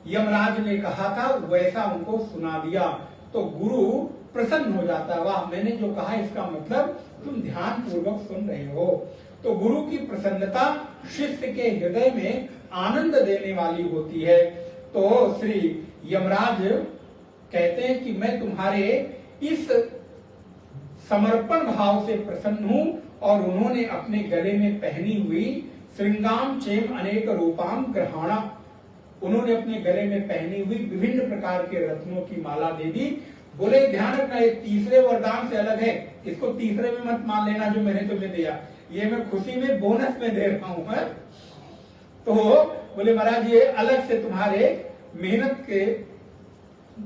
यमराज ने कहा था वैसा उनको सुना दिया, तो गुरु प्रसन्न हो जाता, वाह मैंने जो कहा इसका मतलब तुम ध्यान पूर्वक सुन रहे हो। तो गुरु की प्रसन्नता शिष्य के हृदय में आनंद देने वाली होती है। तो श्री यमराज कहते हैं कि मैं तुम्हारे इस समर्पण भाव से प्रसन्न हूं, और उन्होंने अपने गले में पहनी हुई श्रृंगाम चेम अनेक रूपाम ग्रहाणा, उन्होंने अपने गले में पहनी हुई विभिन्न प्रकार के रत्नों की माला दे दी। बोले ध्यान रखना ये तीसरे वरदान से अलग है, इसको तीसरे में मत मान लेना जो मैंने तुम्हें दिया, ये मैं खुशी में बोनस में दे रहा हूं। तो बोले महाराज ये अलग से तुम्हारे मेहनत के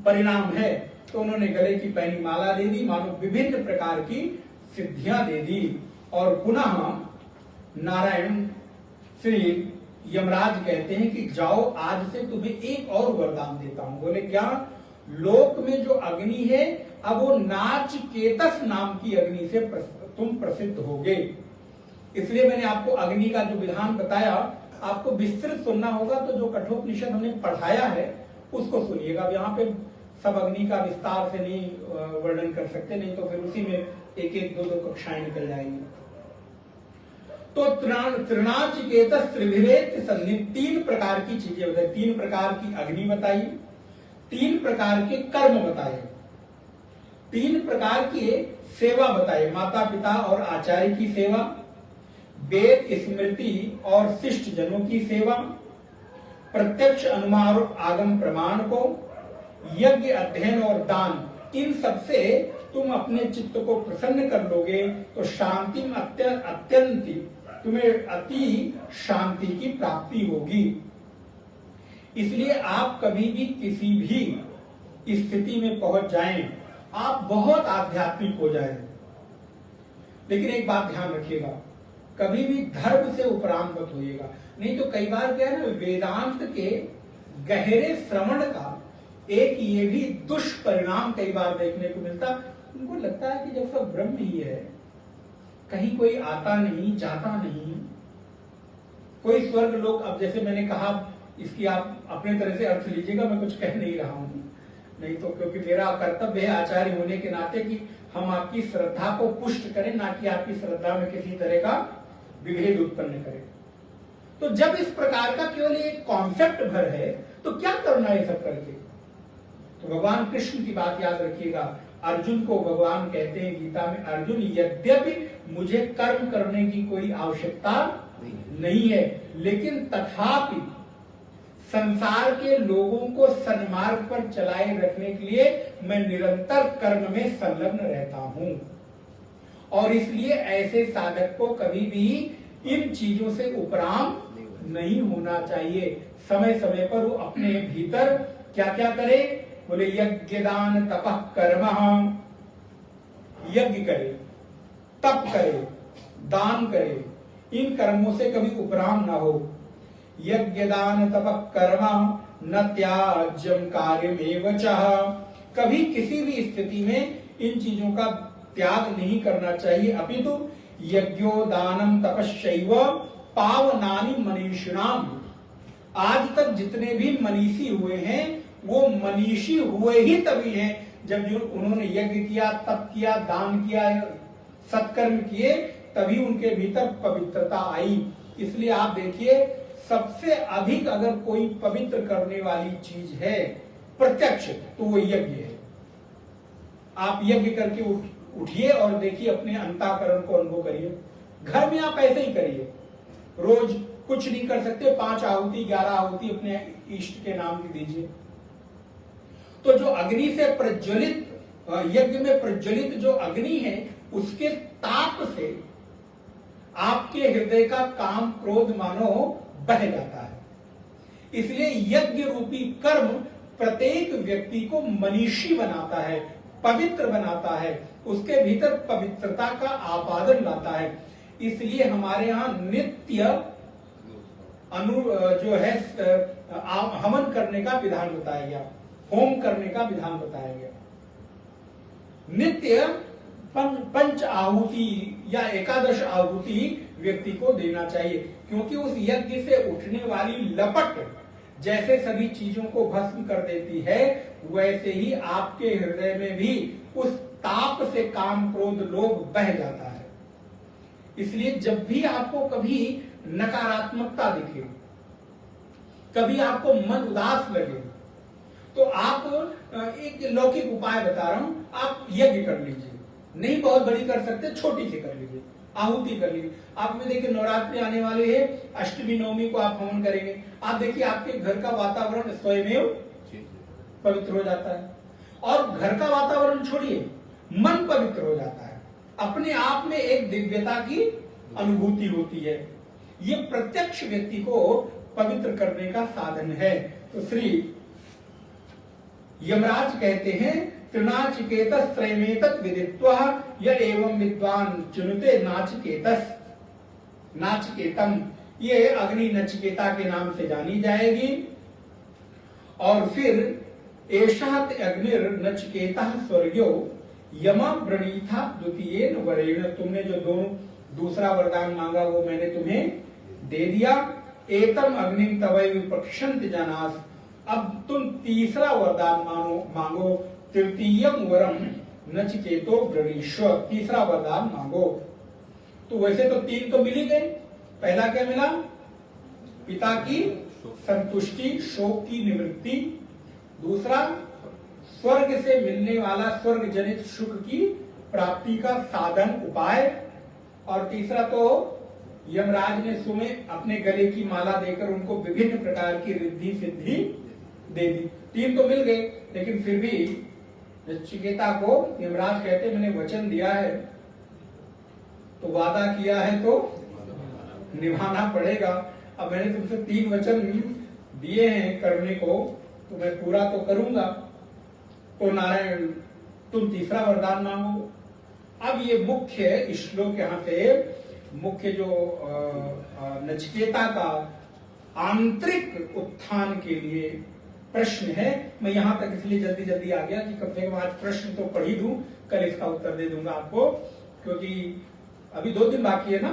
परिणाम है। तो उन्होंने गले की पहनी माला दे दी, मानो विभिन्न प्रकार की सिद्धियां दे दी। और पुनः नारायण श्री यमराज कहते हैं कि जाओ आज से तुम्हें एक और वरदान देता हूं। बोले क्या? लोक में जो अग्नि है अब वो नाचिकेतस नाम की अग्नि से तुम प्रसिद्ध होगे। इसलिए मैंने आपको अग्नि का जो विधान बताया आपको विस्तृत सुनना होगा, तो जो कठोपनिषद हमने पढ़ाया है उसको सुनिएगा। अब यहाँ पे सब अग्नि का विस्तार से नहीं वर्णन कर सकते, नहीं तो फिर उसी में एक एक दो दो कक्षाएं निकल जाएंगी। तो त्रिनाचिकेतस त्रिभिरेत संधि, 3 प्रकार की चीजें बताई, 3 प्रकार की अग्नि बताई, 3 प्रकार के कर्म बताए, 3 प्रकार की सेवा बताए, माता पिता और आचार्य की सेवा, वेद स्मृति और शिष्ट जनों की सेवा, प्रत्यक्ष अनुमान और आगम प्रमाण को, यज्ञ अध्ययन और दान, इन सबसे तुम अपने चित्त को प्रसन्न कर लोगे तो शांति में अत्यंत तुम्हें अति शांति की प्राप्ति होगी। इसलिए आप कभी भी किसी भी स्थिति में पहुंच जाएं, आप बहुत आध्यात्मिक हो जाएं, लेकिन एक बात ध्यान रखिएगा, कभी भी धर्म से उपरांत मत होइएगा। नहीं तो कई बार क्या है ना, वेदांत के गहरे श्रवण का एक ये भी दुष्परिणाम कई बार देखने को मिलता। उनको लगता है कि जब सब ब्रह्म ही है, कहीं कोई आता नहीं जाता नहीं, कोई स्वर्ग लोक। अब जैसे मैंने कहा इसकी आप अपने तरह से अर्थ लीजिएगा, मैं कुछ कह नहीं रहा हूं, नहीं तो क्योंकि मेरा कर्तव्य है आचार्य होने के नाते कि हम आपकी श्रद्धा को पुष्ट करें, ना कि आपकी श्रद्धा में किसी तरह का विभेद उत्पन्न करें। तो जब इस प्रकार का केवल एक कॉन्सेप्ट भर है तो क्या करना है सब करके? तो भगवान कृष्ण की बात याद रखिएगा, अर्जुन को भगवान कहते हैं गीता में, अर्जुन यद्यपि मुझे कर्म करने की कोई आवश्यकता नहीं है, लेकिन तथापि संसार के लोगों को सन्मार्ग पर चलाए रखने के लिए मैं निरंतर कर्म में संलग्न रहता हूं। और इसलिए ऐसे साधक को कभी भी इन चीजों से उपराम नहीं होना चाहिए। समय समय पर वो अपने भीतर क्या क्या करे? बोले यज्ञ दान तपः कर्म, यज्ञ करे, तप करे, दान करे, इन कर्मों से कभी उपराम ना हो। यज्ञ दान तपः कर्म न त्याज्यम कार्यमेव चः, कभी किसी भी स्थिति में इन चीजों का त्याग नहीं करना चाहिए। अपितु यज्ञो दानम तपश्चैव पावनानि मनीषिणाम, आज तक जितने भी मनीषी हुए हैं वो मनीषी हुए ही तभी हैं जब जो उन्होंने यज्ञ किया, तप किया, दान किया, सत्कर्म किए, तभी उनके भीतर पवित्रता आई। इसलिए आप देखिए, सबसे अधिक अगर कोई पवित्र करने वाली चीज है प्रत्यक्ष, तो वो यज्ञ है। आप यज्ञ करके उठिए और देखिए, अपने अंतःकरण को अनुभव करिए। घर में आप ऐसे ही करिए, रोज कुछ नहीं कर सकते, 5 आहुति 11 आहुति अपने इष्ट के नाम की दीजिए। तो जो अग्नि से प्रज्वलित, यज्ञ में प्रज्वलित जो अग्नि है, उसके ताप से आपके हृदय का काम क्रोध मानो बह जाता है। इसलिए यज्ञ रूपी कर्म प्रत्येक व्यक्ति को मनीषी बनाता है, पवित्र बनाता है, उसके भीतर पवित्रता का आपादन लाता है। इसलिए हमारे यहां नित्य जो है हवन करने का विधान बताया गया, होम करने का विधान बताया गया। नित्य पंच आहुति या एकादश आहुति व्यक्ति को देना चाहिए, क्योंकि उस यज्ञ से उठने वाली लपट जैसे सभी चीजों को भस्म कर देती है, वैसे ही आपके हृदय में भी उस ताप से काम क्रोध लोभ बह जाता है। इसलिए जब भी आपको कभी नकारात्मकता दिखे, कभी आपको मन उदास लगे, तो आप एक लौकिक उपाय बता रहा हूं, आप यज्ञ कर लीजिए। नहीं बहुत बड़ी कर सकते, छोटी सी कर लीजिए, आहुति कर लीजिए। आप में देखिए, नवरात्रि आने वाले हैं, अष्टमी नवमी को आप हवन करेंगे, आप देखिए आपके घर का वातावरण स्वयं पवित्र हो जाता है। और घर का वातावरण छोड़िए, मन पवित्र हो जाता है, अपने आप में एक दिव्यता की अनुभूति होती है। ये प्रत्यक्ष व्यक्ति को पवित्र करने का साधन है। तो श्री यमराज कहते हैं, त्रिनाचिकेतस त्रयमेतत् विदित्वा य एवं विद्वान चुनुते नाचिकेतस। नाचिकेतम, ये अग्नि नचिकेता के नाम से जानी जाएगी। और फिर एषात अग्निर नचिकेता स्वर्ग्यो यम व्रणीथा द्वितीयेन वरेण। तुमने जो दूसरा वरदान मांगा वो मैंने तुम्हें दे दिया। एतम अग्निम तवै विपक्षन्ति जनास। अब तुम तीसरा वरदान मांगो। तृतीयम वरम नचिकेतो व्रणीष्व। तीसरा वरदान मांगो। तो वैसे तो 3 तो मिल ही गए। पहला क्या मिला? पिता की संतुष्टि, शोक की निवृत्ति। दूसरा, स्वर्ग से मिलने वाला स्वर्ग जनित सुख की प्राप्ति का साधन उपाय। और तीसरा तो यमराज ने सुने अपने गले की माला देकर उनको विभिन्न प्रकार की रिद्धि सिद्धि दे दी। 3 तो मिल गए, लेकिन फिर भी नचिकेता को यमराज कहते, मैंने वचन दिया है तो वादा किया है तो निभाना पड़ेगा। अब मैंने तुमसे 3 वचन दिए हैं करने को, तो मैं पूरा तो करूंगा। तो नारायण, तुम तीसरा वरदान मांगो। अब ये मुख्य श्लोक यहाँ से मुख्य जो नचिकेता का आंतरिक उत्थान के लिए प्रश्न है। मैं यहां तक इसलिए जल्दी जल्दी आ गया कि कम से कम आज प्रश्न तो पढ़ ही दूं, कल इसका उत्तर दे दूंगा आपको, क्योंकि अभी 2 दिन बाकी है ना।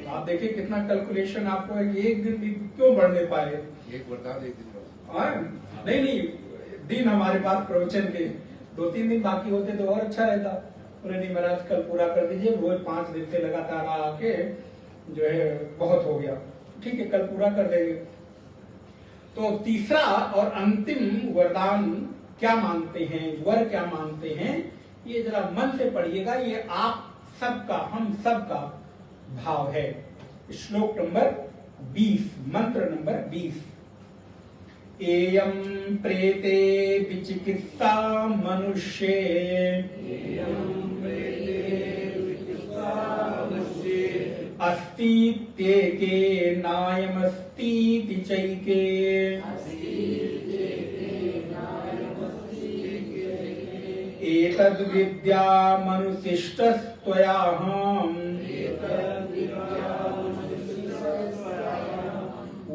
आप देखिए कितना कैलकुलेशन आपको है कि एक दिन भी क्यों बढ़ नहीं पाए। एक वरदान एक दिन नहीं, दिन हमारे पास प्रवचन के 2-3 दिन बाकी होते तो और अच्छा रहता। नहीं महाराज, कल पूरा कर दीजिए। रोज 5 दिन से लगातार आके जो है बहुत हो गया। ठीक है, कल पूरा कर देंगे। तो तीसरा और अंतिम वरदान क्या मांगते हैं, वर क्या मांगते हैं, ये जरा मन से पढ़िएगा। ये आप सबका, हम सबका भाव है। श्लोक नंबर 20, मंत्र नंबर 20। एयं प्रेते विचिकित्सा मनुष्ये अस्तीत्येके नायमस्तीति चैके एतद् विद्या मनुशिष्टस्त्वयाहम्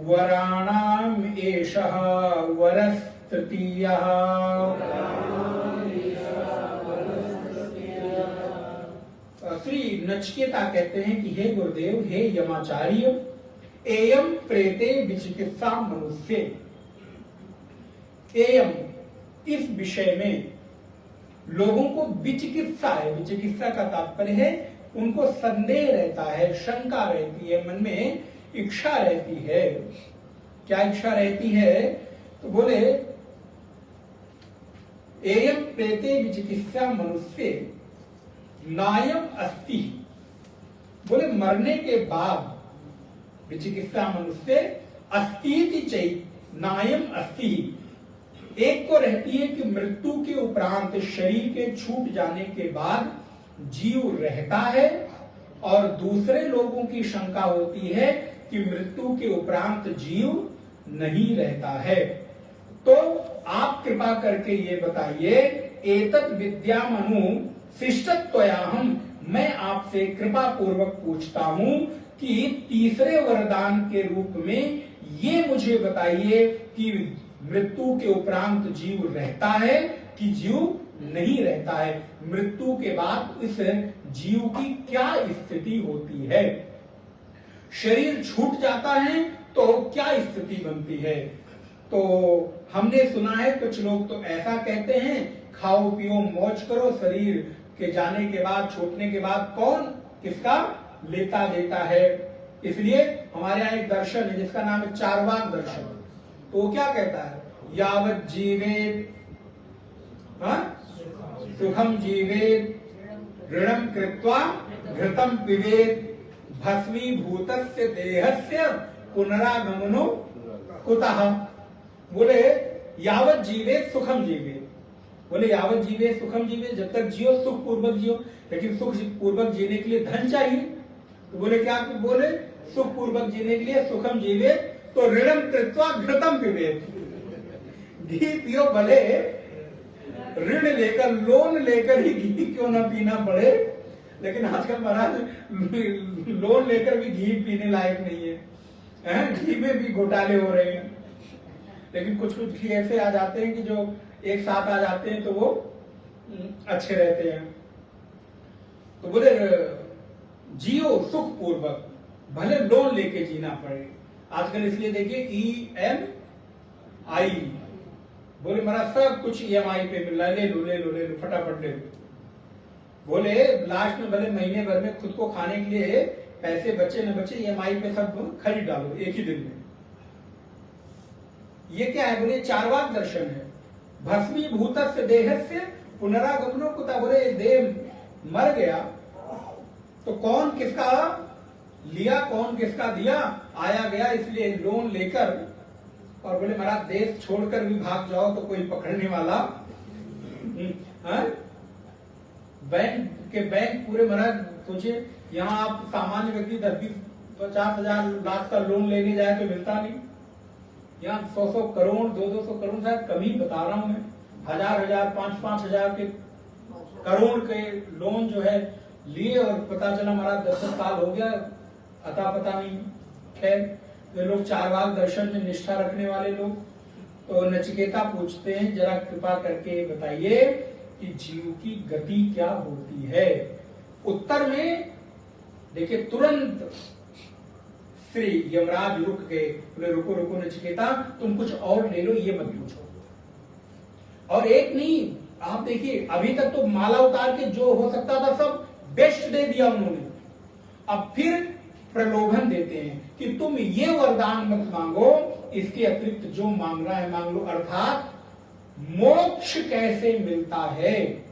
वराणाम् एषः वरस्तृतीयः। श्री नचिकेता कहते हैं कि हे गुरुदेव, हे यमाचार्य, एयम प्रेते विचिकित्सा मनुष्य। एयम इस विषय में लोगों को विचिकित्सा है। विचिकित्सा का तात्पर्य है उनको संदेह रहता है, शंका रहती है, मन में इच्छा रहती है। क्या इच्छा रहती है? तो बोले एयम प्रेते विचिकित्सा मनुष्य नायम अस्ति। बोले मरने के बाद विचिकित्सा मनुष्य अस्ति चैत नायम अस्ति। एक को रहती है कि मृत्यु के उपरांत शरीर के छूट जाने के बाद जीव रहता है, और दूसरे लोगों की शंका होती है कि मृत्यु के उपरांत जीव नहीं रहता है। तो आप कृपा करके ये बताइए, एतत् विद्यामनु शिष्टत्वयाहम, मैं आपसे कृपा पूर्वक पूछता हूं कि तीसरे वरदान के रूप में ये मुझे बताइए कि मृत्यु के उपरांत जीव रहता है कि जीव नहीं रहता है। मृत्यु के बाद इस जीव की क्या स्थिति होती है? शरीर छूट जाता है तो क्या स्थिति बनती है? तो हमने सुना है कुछ लोग तो ऐसा कहते हैं, खाओ पियो मौज करो, शरीर के जाने के बाद, छूटने के बाद कौन किसका लेता देता है। इसलिए हमारे यहाँ एक दर्शन है जिसका नाम है चार्वाक दर्शन। तो वो क्या कहता है? यावत जीवेत सुखम जीवेत ऋणम कृत्वा घृतम पिबेत भस्मीभूतस्य देहस्य पुनरागमनो कुतः। बोले यावत जीवेत सुखम जीवेत। बोले यावत जीवे सुखम जीवे, जब तक जियो सुख पूर्वक जियो, लेकिन सुख पूर्वक जीने के लिए धन चाहिए। तो बोले क्या? बोले सुख पूर्वक जीने के लिए सुखम जीवे तो ऋणम कृत्वा घृतम पिबेत। घी पियो, भले ऋण लेकर, लोन लेकर ही घी क्यों ना पीना पड़े, लेकिन आजकल महाराज लोन लेकर भी घी पीने लायक नहीं है। घी में भी घोटाले हो रहे हैं। लेकिन कुछ कुछ घी ऐसे आ जाते हैं कि जो एक साथ आ जाते हैं तो वो अच्छे रहते हैं। तो बोले जियो सुख पूर्वक, भले लोन लेके जीना पड़े। आजकल इसलिए देखिए EMI, बोले महाराज सब कुछ EMI पे मिल रहा है, ले लो ले लो ले लो, फटाफट ले लो। बोले लास्ट में भले महीने भर में खुद को खाने के लिए पैसे बचे न बचे, EMI पे सब खरीद डालो एक ही दिन में। ये क्या है? बोले चार्वाक दर्शन है। भस्मीभूतस्य देहस्य पुनरागमनो कुतः। बोले देह मर गया तो कौन किसका लिया, कौन किसका दिया, आया गया, इसलिए लोन लेकर। और बोले महाराज देश छोड़कर भी भाग जाओ तो कोई पकड़ने वाला। बैंक पूरे महाराज सोचिए, यहाँ आप सामान्य व्यक्ति 10-20-50,000 लाख का लोन लेने जाए तो मिलता नहीं। यहाँ 100 करोड़ 200 करोड़, शायद कमी बता रहा हूं मैं, 1000 5,000 के करोड़ के लोन जो है लिए, और पता चला महाराज 10 साल हो गया, अता पता नहीं। खैर वे लोग चार्वाक दर्शन में निष्ठा रखने वाले लोग। तो नचिकेता पूछते हैं, जरा कृपा करके बताइए कि जीव की गति क्या होती है? उत्तर में देखिए तुरंत श्री यमराज रुक गए। बोले रुको रुको नचिकेता, तुम कुछ और ले लो, ये मत पूछो। और एक नहीं, आप देखिए अभी तक तो माला उतार के जो हो सकता था सब बेस्ट दे दिया उन्होंने। अब फिर प्रलोभन देते हैं कि तुम ये वरदान मत मांगो, इसके अतिरिक्त जो मांगना है मांग लो। अर्थात मोक्ष कैसे मिलता है,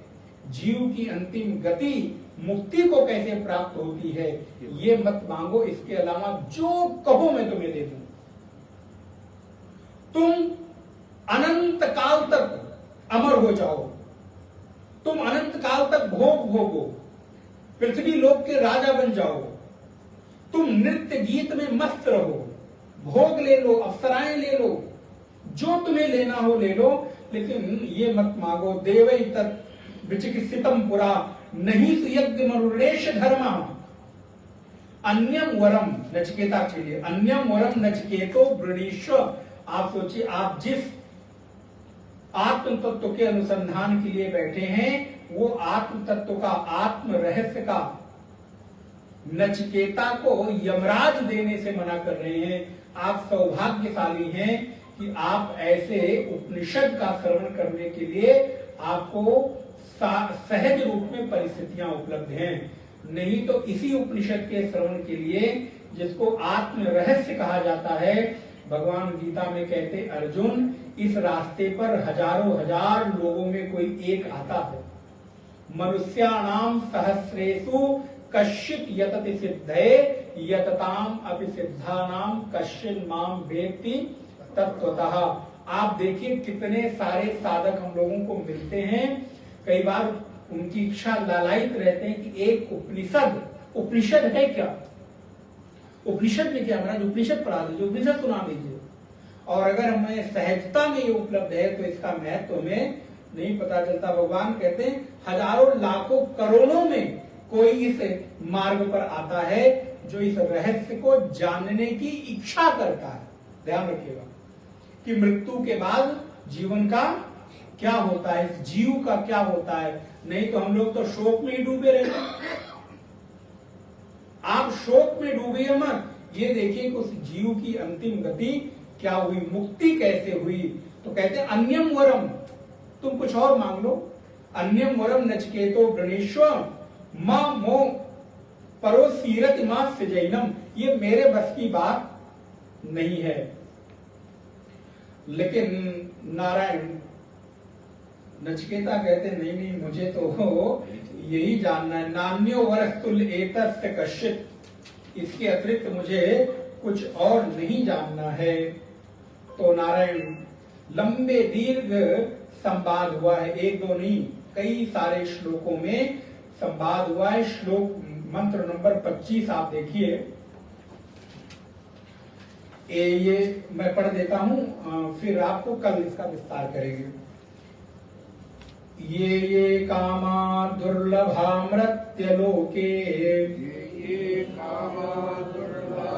जीव की अंतिम गति, मुक्ति को कैसे प्राप्त होती है, ये मत मांगो। इसके अलावा जो कहो मैं तुम्हें दे दूं। तुम अनंत काल तक अमर हो जाओ, तुम अनंत काल तक भोग भोगो, पृथ्वी लोक के राजा बन जाओ, तुम नृत्य गीत में मस्त रहो, भोग ले लो, अप्सराएं ले लो, जो तुम्हें लेना हो ले लो, लेकिन ये मत मांगो देवै तत् विचिकित्सितम पुरा नहीं सुयज्ञ मरुलेश धर्म अन्यम वरम। नचिकेता के लिए अन्यम वरम नचिकेतो वृणीश्व। आप सोचिए, आप जिस आत्म तत्व के अनुसंधान के लिए बैठे हैं, वो आत्म तत्व का, आत्म रहस्य का नचिकेता को यमराज देने से मना कर रहे हैं। आप सौभाग्यशाली हैं कि आप ऐसे उपनिषद का श्रवण करने के लिए आपको सहज रूप में परिस्थितियां उपलब्ध हैं। नहीं तो इसी उपनिषद के श्रवण के लिए, जिसको आत्म रहस्य कहा जाता है, भगवान गीता में कहते अर्जुन, इस रास्ते पर हजारों हजार लोगों में कोई एक आता है। मनुष्याणाम सहस्रेषु कश्चित् यतति सिद्धये यतताम अपि सिद्धानाम कश्चिन् माम वेत्ति तत्वतः। आप देखिए कितने सारे साधक हम लोगों को मिलते हैं, कई बार उनकी इच्छा लालायित रहते हैं कि एक उपनिषद है क्या, उपनिषद में क्या महाराज, उपनिषद पढ़ा दीजिए, उपनिषद सुना दीजिए। और अगर हमें सहजता में ये उपलब्ध है तो इसका महत्व हमें नहीं पता चलता। भगवान कहते हैं हजारों लाखों करोड़ों में कोई इस मार्ग पर आता है जो इस रहस्य को जानने की इच्छा करता है। ध्यान रखिएगा कि मृत्यु के बाद जीवन का क्या होता है, इस जीव का क्या होता है। नहीं तो हम लोग तो शोक में ही डूबे रहते हैं। आप शोक में डूबे मत, ये देखिए कि उस जीव की अंतिम गति क्या हुई, मुक्ति कैसे हुई। तो कहते हैं अन्यम वरम, तुम कुछ और मांग लो। अन्यम वरम नचिकेतो वृणीश्वर मां मो परोसीरत मां सजैनम, ये मेरे बस की बात नहीं है। लेकिन नारायण नचिकेता कहते नहीं नहीं, मुझे तो यही जानना है। नान्यो वरस्तुल एतस्य कश्चित्, इसके अतिरिक्त मुझे कुछ और नहीं जानना है। तो नारायण लंबे दीर्घ संवाद हुआ है, एक दो नहीं कई सारे श्लोकों में संवाद हुआ है। श्लोक मंत्र नंबर 25 आप देखिए, ये मैं पढ़ देता हूं, फिर आपको कल इसका विस्तार करेंगे। ये कामा दुर्लभा मृत्य लोके, ये कामा दुर्लभा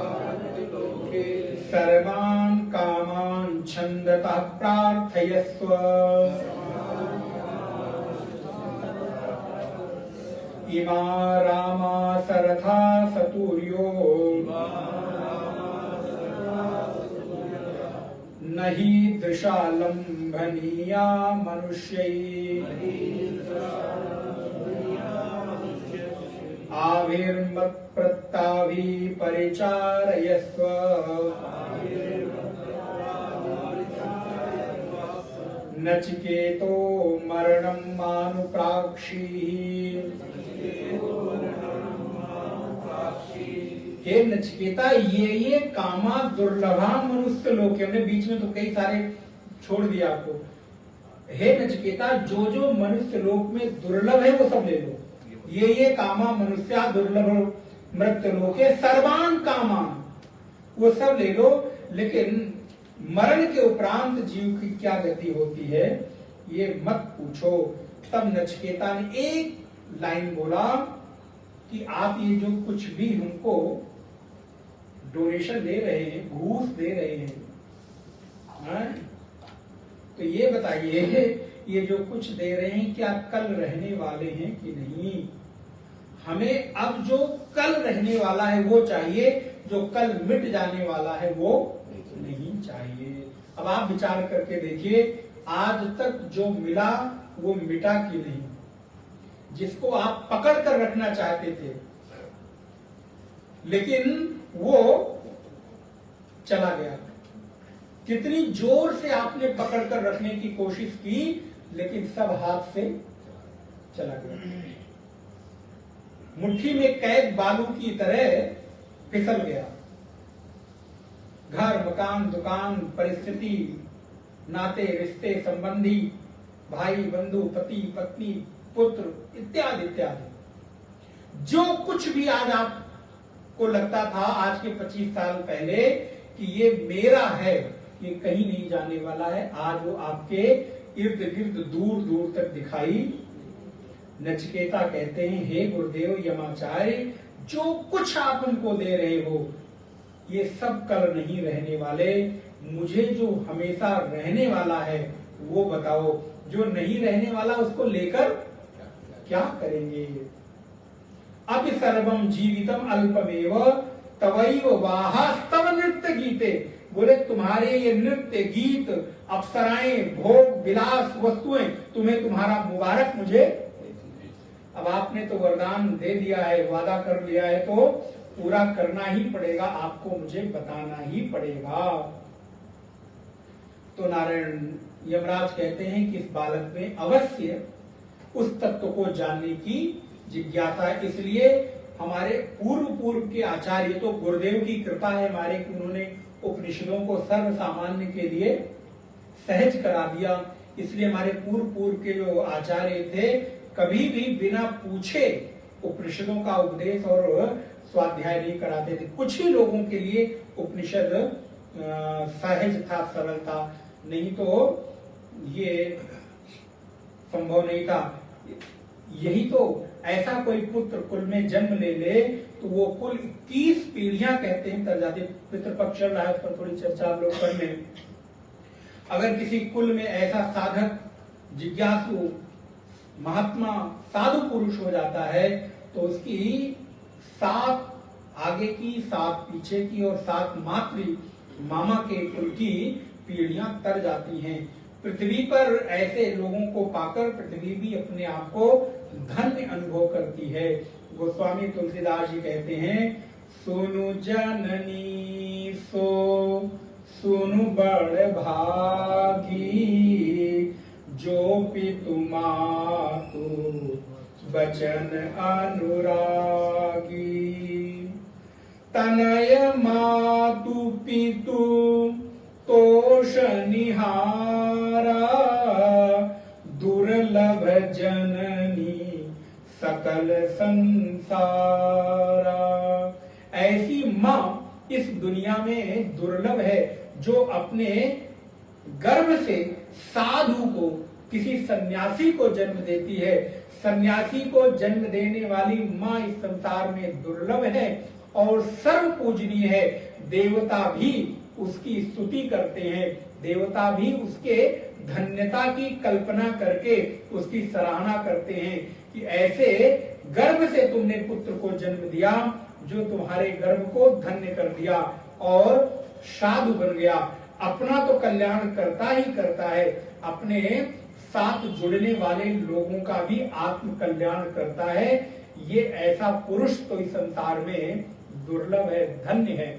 लोके, सर्वान् कामान् छन्दतः प्रार्थयस्व। इमा रामा सरथा सतूर्यो नहि दृशा लंभनीया मनुष्यै। आविर्मत्प्रत्ताभि परिचारयस्व। नचिकेतो मरणं मानुप्राक्षी। हे नचिकेता, ये कामा दुर्लभा मनुष्य लोक, हमने बीच में तो कई सारे छोड़ दिया आपको। हे नचिकेता, जो जो मनुष्य लोक में दुर्लभ है वो सब ले लो। ये कामा मनुष्या दुर्लभ मृत्य लोके सर्वान कामान, वो सब ले लो। लेकिन मरण के उपरांत जीव की क्या गति होती है ये मत पूछो। तब नचिकेता ने एक लाइन बोला कि आप ये जो कुछ भी हमको डोनेशन दे रहे हैं, घूस दे रहे हैं, तो ये बताइए ये जो कुछ दे रहे हैं क्या कल रहने वाले हैं कि नहीं। हमें अब जो कल रहने वाला है वो चाहिए, जो कल मिट जाने वाला है वो नहीं चाहिए। अब आप विचार करके देखिए, आज तक जो मिला वो मिटा कि नहीं। जिसको आप पकड़ कर रखना चाहते थे लेकिन वो चला गया। कितनी जोर से आपने पकड़ कर रखने की कोशिश की लेकिन सब हाथ से चला गया। मुट्ठी में कैद बालू की तरह फिसल गया। घर, मकान, दुकान, परिस्थिति, नाते, रिश्ते, संबंधी, भाई, बंधु, पति, पत्नी, पुत्र इत्यादि इत्यादि। जो कुछ भी आज आपको लगता था आज के 25 साल पहले कि ये मेरा है, ये कहीं नहीं जाने वाला है, आज वो आपके इर्द गिर्द दूर दूर तक दिखाई। नचिकेता कहते हैं, हे गुरुदेव यमाचार्य, जो कुछ आप हमको दे रहे हो ये सब कल नहीं रहने वाले। मुझे जो हमेशा रहने वाला है वो बताओ। जो नहीं रहने वाला उसको लेकर क्या करेंगे। अब सर्वम जीवितम अल्पमेव तवैव वाहास्तव नृत्य गीते बोले तुम्हारे ये नृत्य गीत अप्सराएं भोग विलास वस्तुएं तुम्हें तुम्हारा मुबारक मुझे। अब आपने तो वरदान दे दिया है, वादा कर लिया है, तो पूरा करना ही पड़ेगा, आपको मुझे बताना ही पड़ेगा। तो नारायण यमराज कहते हैं कि इस बालक में अवश्य उस तत्व को जानने की जिज्ञासा है। इसलिए हमारे पूर्व के आचार्य, तो गुरुदेव की कृपा है हमारे कि उन्होंने उपनिषदों को सर्व सामान्य के लिए सहज करा दिया। इसलिए हमारे पूर्व के जो आचार्य थे कभी भी बिना पूछे उपनिषदों का उपदेश और स्वाध्याय नहीं कराते थे। कुछ ही लोगों के लिए उपनिषद सहज था, सरल था, नहीं तो ये संभव नहीं था। यही तो ऐसा कोई पुत्र कुल में जन्म ले ले तो वो कुल 21 पीढ़ियां कहते हैं तर जाती। पितृपक्ष चल रहा है, उस पर थोड़ी चर्चा आप लोग कर लें। अगर किसी कुल में ऐसा साधक जिज्ञासु महात्मा साधु पुरुष हो जाता है तो उसकी 7 आगे की, 7 पीछे की और 7 मातृ मामा के कुल की पीढ़ियां तर जाती हैं। पृथ्वी पर ऐसे लोगों को पाकर पृथ्वी भी अपने आप को धन्य अनुभव करती है। गोस्वामी तुलसीदास जी कहते हैं, सुनु जननी सो सुनु बड़ भागी, जो पितु मातु बचन अनुरागी, तनय मातु पितु तोष निहारा, दुर्लभ जननी सकल संसारा। ऐसी माँ इस दुनिया में दुर्लभ है जो अपने गर्भ से साधु को, किसी सन्यासी को जन्म देती है। सन्यासी को जन्म देने वाली माँ इस संसार में दुर्लभ है और सर्व पूजनीय है। देवता भी उसकी स्तुति करते हैं, देवता भी उसके धन्यता की कल्पना करके उसकी सराहना करते हैं कि ऐसे गर्भ से तुमने पुत्र को जन्म दिया जो तुम्हारे गर्भ को धन्य कर दिया और साधु बन गया। अपना तो कल्याण करता ही करता है, अपने साथ जुड़ने वाले लोगों का भी आत्म कल्याण करता है। ये ऐसा पुरुष तो इस संसार में दुर्लभ है, धन्य है।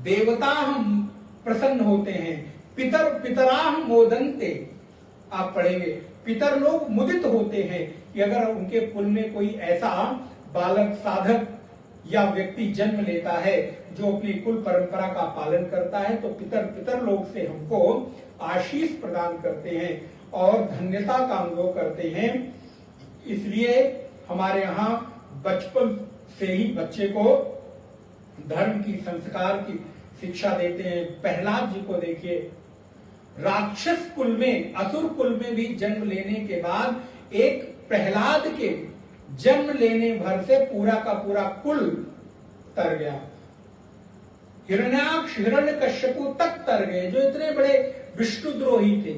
देवता हम प्रसन्न होते हैं, पितराह मोदन्ते, आप पढ़ेंगे, पितर लोग मुदित होते हैं कि अगर उनके कुल में कोई ऐसा बालक साधक या व्यक्ति जन्म लेता है जो अपनी कुल परंपरा का पालन करता है तो पितर लोग से हमको आशीष प्रदान करते हैं और धन्यता का अनुभव करते हैं। इसलिए हमारे यहाँ बचपन से ही बच्चे को धर्म की, संस्कार की शिक्षा देते हैं। प्रहलाद जी को देखिए, राक्षस कुल में, असुर कुल में भी जन्म लेने के बाद एक प्रहलाद के जन्म लेने भर से पूरा का पूरा कुल तर गया। हिरण्याक्ष, हिरण्यकश्यपु तक तर गए जो इतने बड़े विष्णुद्रोही थे,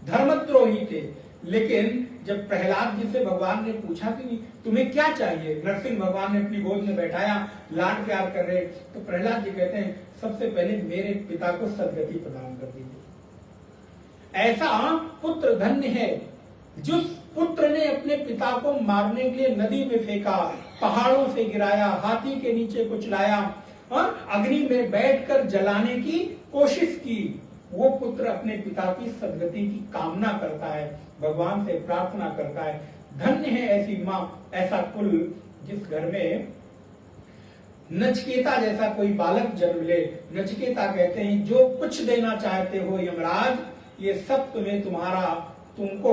धर्मद्रोही थे। लेकिन जब प्रहलाद जी से भगवान ने पूछा कि तुम्हें क्या चाहिए, नरसिंह भगवान ने अपनी गोद में बैठाया, लाड प्यार कर रहे, तो प्रहलाद जी कहते हैं सबसे पहले मेरे पिता को सदगति प्रदान कर दीजिए। ऐसा पुत्र धन्य है जिस पुत्र ने अपने पिता को मारने के लिए नदी में फेंका, पहाड़ों से गिराया, हाथी के नीचे कुचलाया और अग्नि में बैठकर जलाने की कोशिश की। वो पुत्र अपने पिता की सदगति की कामना करता है, भगवान से प्रार्थना करता है। धन्य है ऐसी माँ, ऐसा कुल जिस घर में नचिकेता जैसा कोई बालक जन्म ले। नचिकेता कहते हैं जो कुछ देना चाहते हो यमराज, ये सब तुम्हें तुम्हारा, तुमको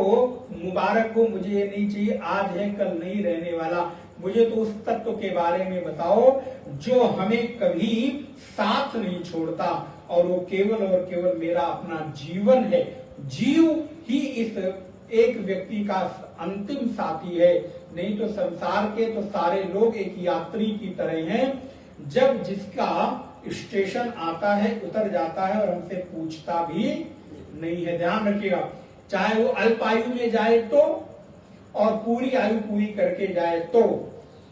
मुबारक हो। मुझे ये नहीं चाहिए आज है कल नहीं रहने वाला, मुझे तो उस तत्व के बारे में बताओ जो हमें कभी साथ नहीं छोड़ता और वो केवल और केवल मेरा अपना जीवन है। जीव ही इस एक व्यक्ति का अंतिम साथी है, नहीं तो संसार के तो सारे लोग एक यात्री की तरह हैं। जब जिसका स्टेशन आता है उतर जाता है और हमसे पूछता भी नहीं है। ध्यान रखिएगा, चाहे वो अल्प आयु में जाए तो और पूरी आयु पूरी करके जाए तो,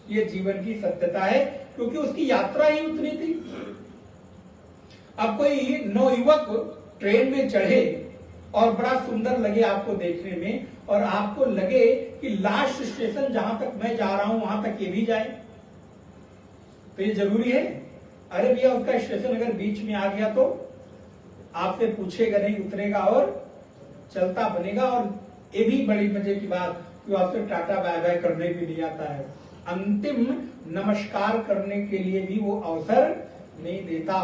ये जीवन की सत्यता है क्योंकि उसकी यात्रा ही उतनी थी। अब कोई नवयुवक ट्रेन में चढ़े और बड़ा सुंदर लगे आपको देखने में, और आपको लगे कि लास्ट स्टेशन जहां तक मैं जा रहा हूं वहां तक ये भी जाए, तो ये जरूरी है? अरे भैया, उसका स्टेशन अगर बीच में आ गया तो आपसे पूछेगा नहीं, उतरेगा और चलता बनेगा। और ये भी बड़ी मजे की बात कि वो आपसे टाटा बाय बाय करने भी नहीं आता है, अंतिम नमस्कार करने के लिए भी वो अवसर नहीं देता,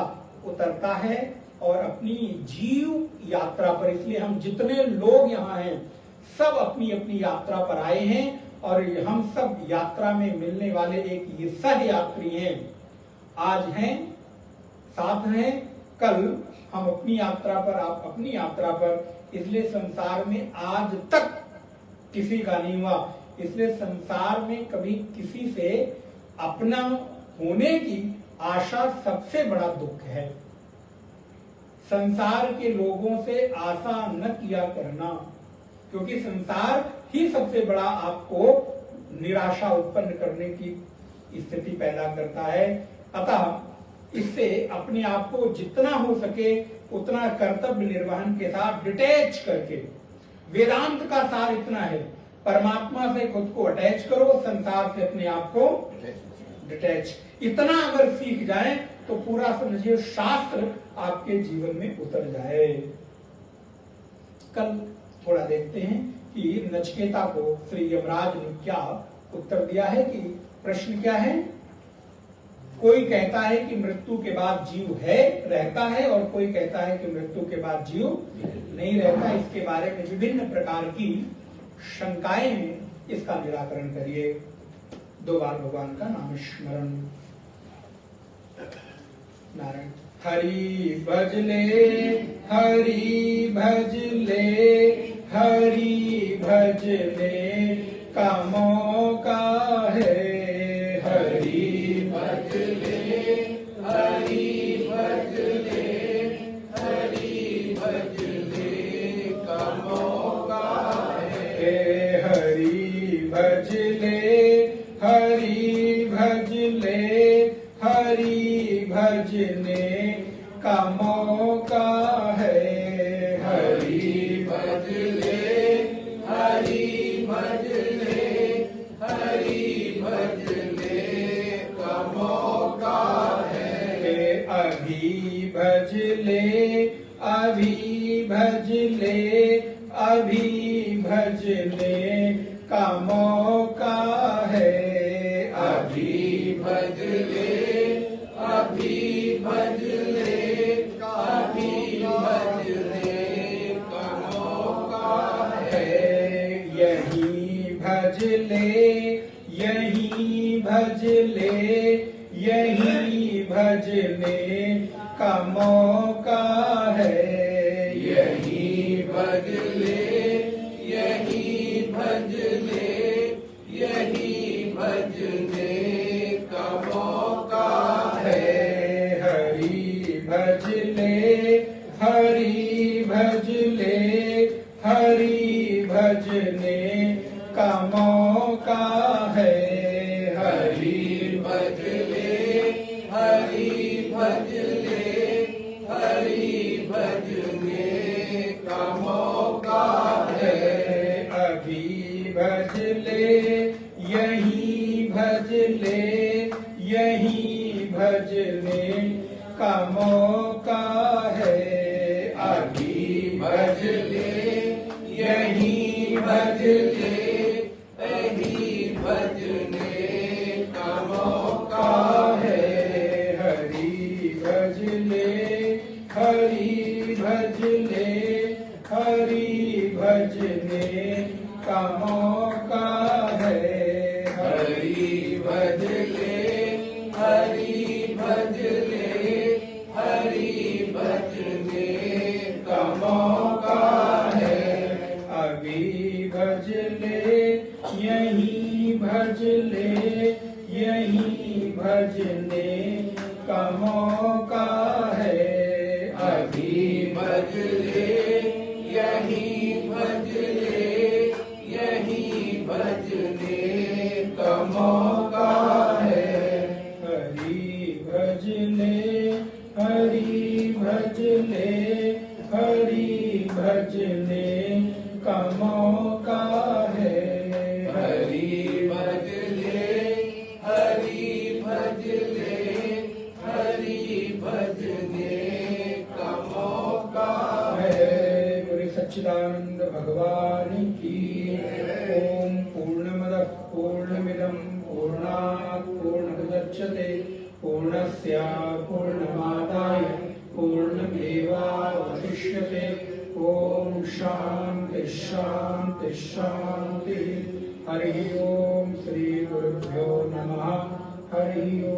उतरता है और अपनी जीव यात्रा पर। इसलिए हम जितने लोग यहाँ हैं सब अपनी अपनी यात्रा पर आए हैं, और हम सब यात्रा में मिलने वाले एक ये सह यात्री हैं। आज हैं, साथ हैं, कल हम अपनी यात्रा पर, आप अपनी यात्रा पर। इसलिए संसार में आज तक किसी का नहीं हुआ, इसलिए संसार में कभी किसी से अपना होने की आशा सबसे बड़ा दुख है। संसार के लोगों से आशा न किया करना, क्योंकि संसार ही सबसे बड़ा आपको निराशा उत्पन्न करने की स्थिति पैदा करता है। अतः इससे अपने आप को जितना हो सके उतना कर्तव्य निर्वहन के साथ डिटैच करके, वेदांत का सार इतना है, परमात्मा से खुद को अटैच करो, संसार से अपने आप को डिटैच। इतना अगर सीख जाए तो पूरा समझिए शास्त्र आपके जीवन में उतर जाए। कल थोड़ा देखते हैं कि नचिकेता को श्री यमराज ने क्या उत्तर दिया है, कि प्रश्न क्या है। कोई कहता है कि मृत्यु के बाद जीव है, रहता है, और कोई कहता है कि मृत्यु के बाद जीव नहीं रहता। इसके बारे में विभिन्न प्रकार की शंकाएं हैं, इसका निराकरण करिए। 2 बार भगवान का नाम स्मरण। नारायण। हरि भजले, हरि भजले, हरि भजले का मौका है। हरि भजले, हरि भजले, हरि भजले का मौका है। हरि भजले, हरि भजले, हरि भजने का मौका है। हरि भजले, हरि भजले, हरि भजने का मौका है। अभी भजले, अभी भजले, अभी भजने का मौका है। अभी भजले, अभी भजले, अभी भजने का मौका है। यही भजले, यही भजले, यही भजने का मौका है। यही भजले, यही भजले, यही भजने का मौका है। हरि भजले, हरि भजले, हरि भजने का मौका है। हरि भजले, हरि भजले, हरि भजने का मौका है। अभी भजले, यही भजले, यही भजने का मौका है। अभी भजले, यही भजले, यही भजने का मौका है। हरि भजले, हरि भजले, हरि भजने का मौका है। हरि भजले, हरि भजले, हरि भजने का मौका है। अभी भजले, यही भजले, यही भजने का मौका है। अभी भजले, यही भजले, यही भजने का मौका है। हरि भजले, हरि सच्चिदानंद भगवान की। ओम पूर्णमदः पूर्णमिदं पूर्णात् पूर्णमुदच्यते पूर्णस्य पूर्णमादाय पूर्णमेवावशिष्यते। ओम शांति शांति शांति। हरि ओम। श्री गुरुभ्यो नमः। हरि ओम।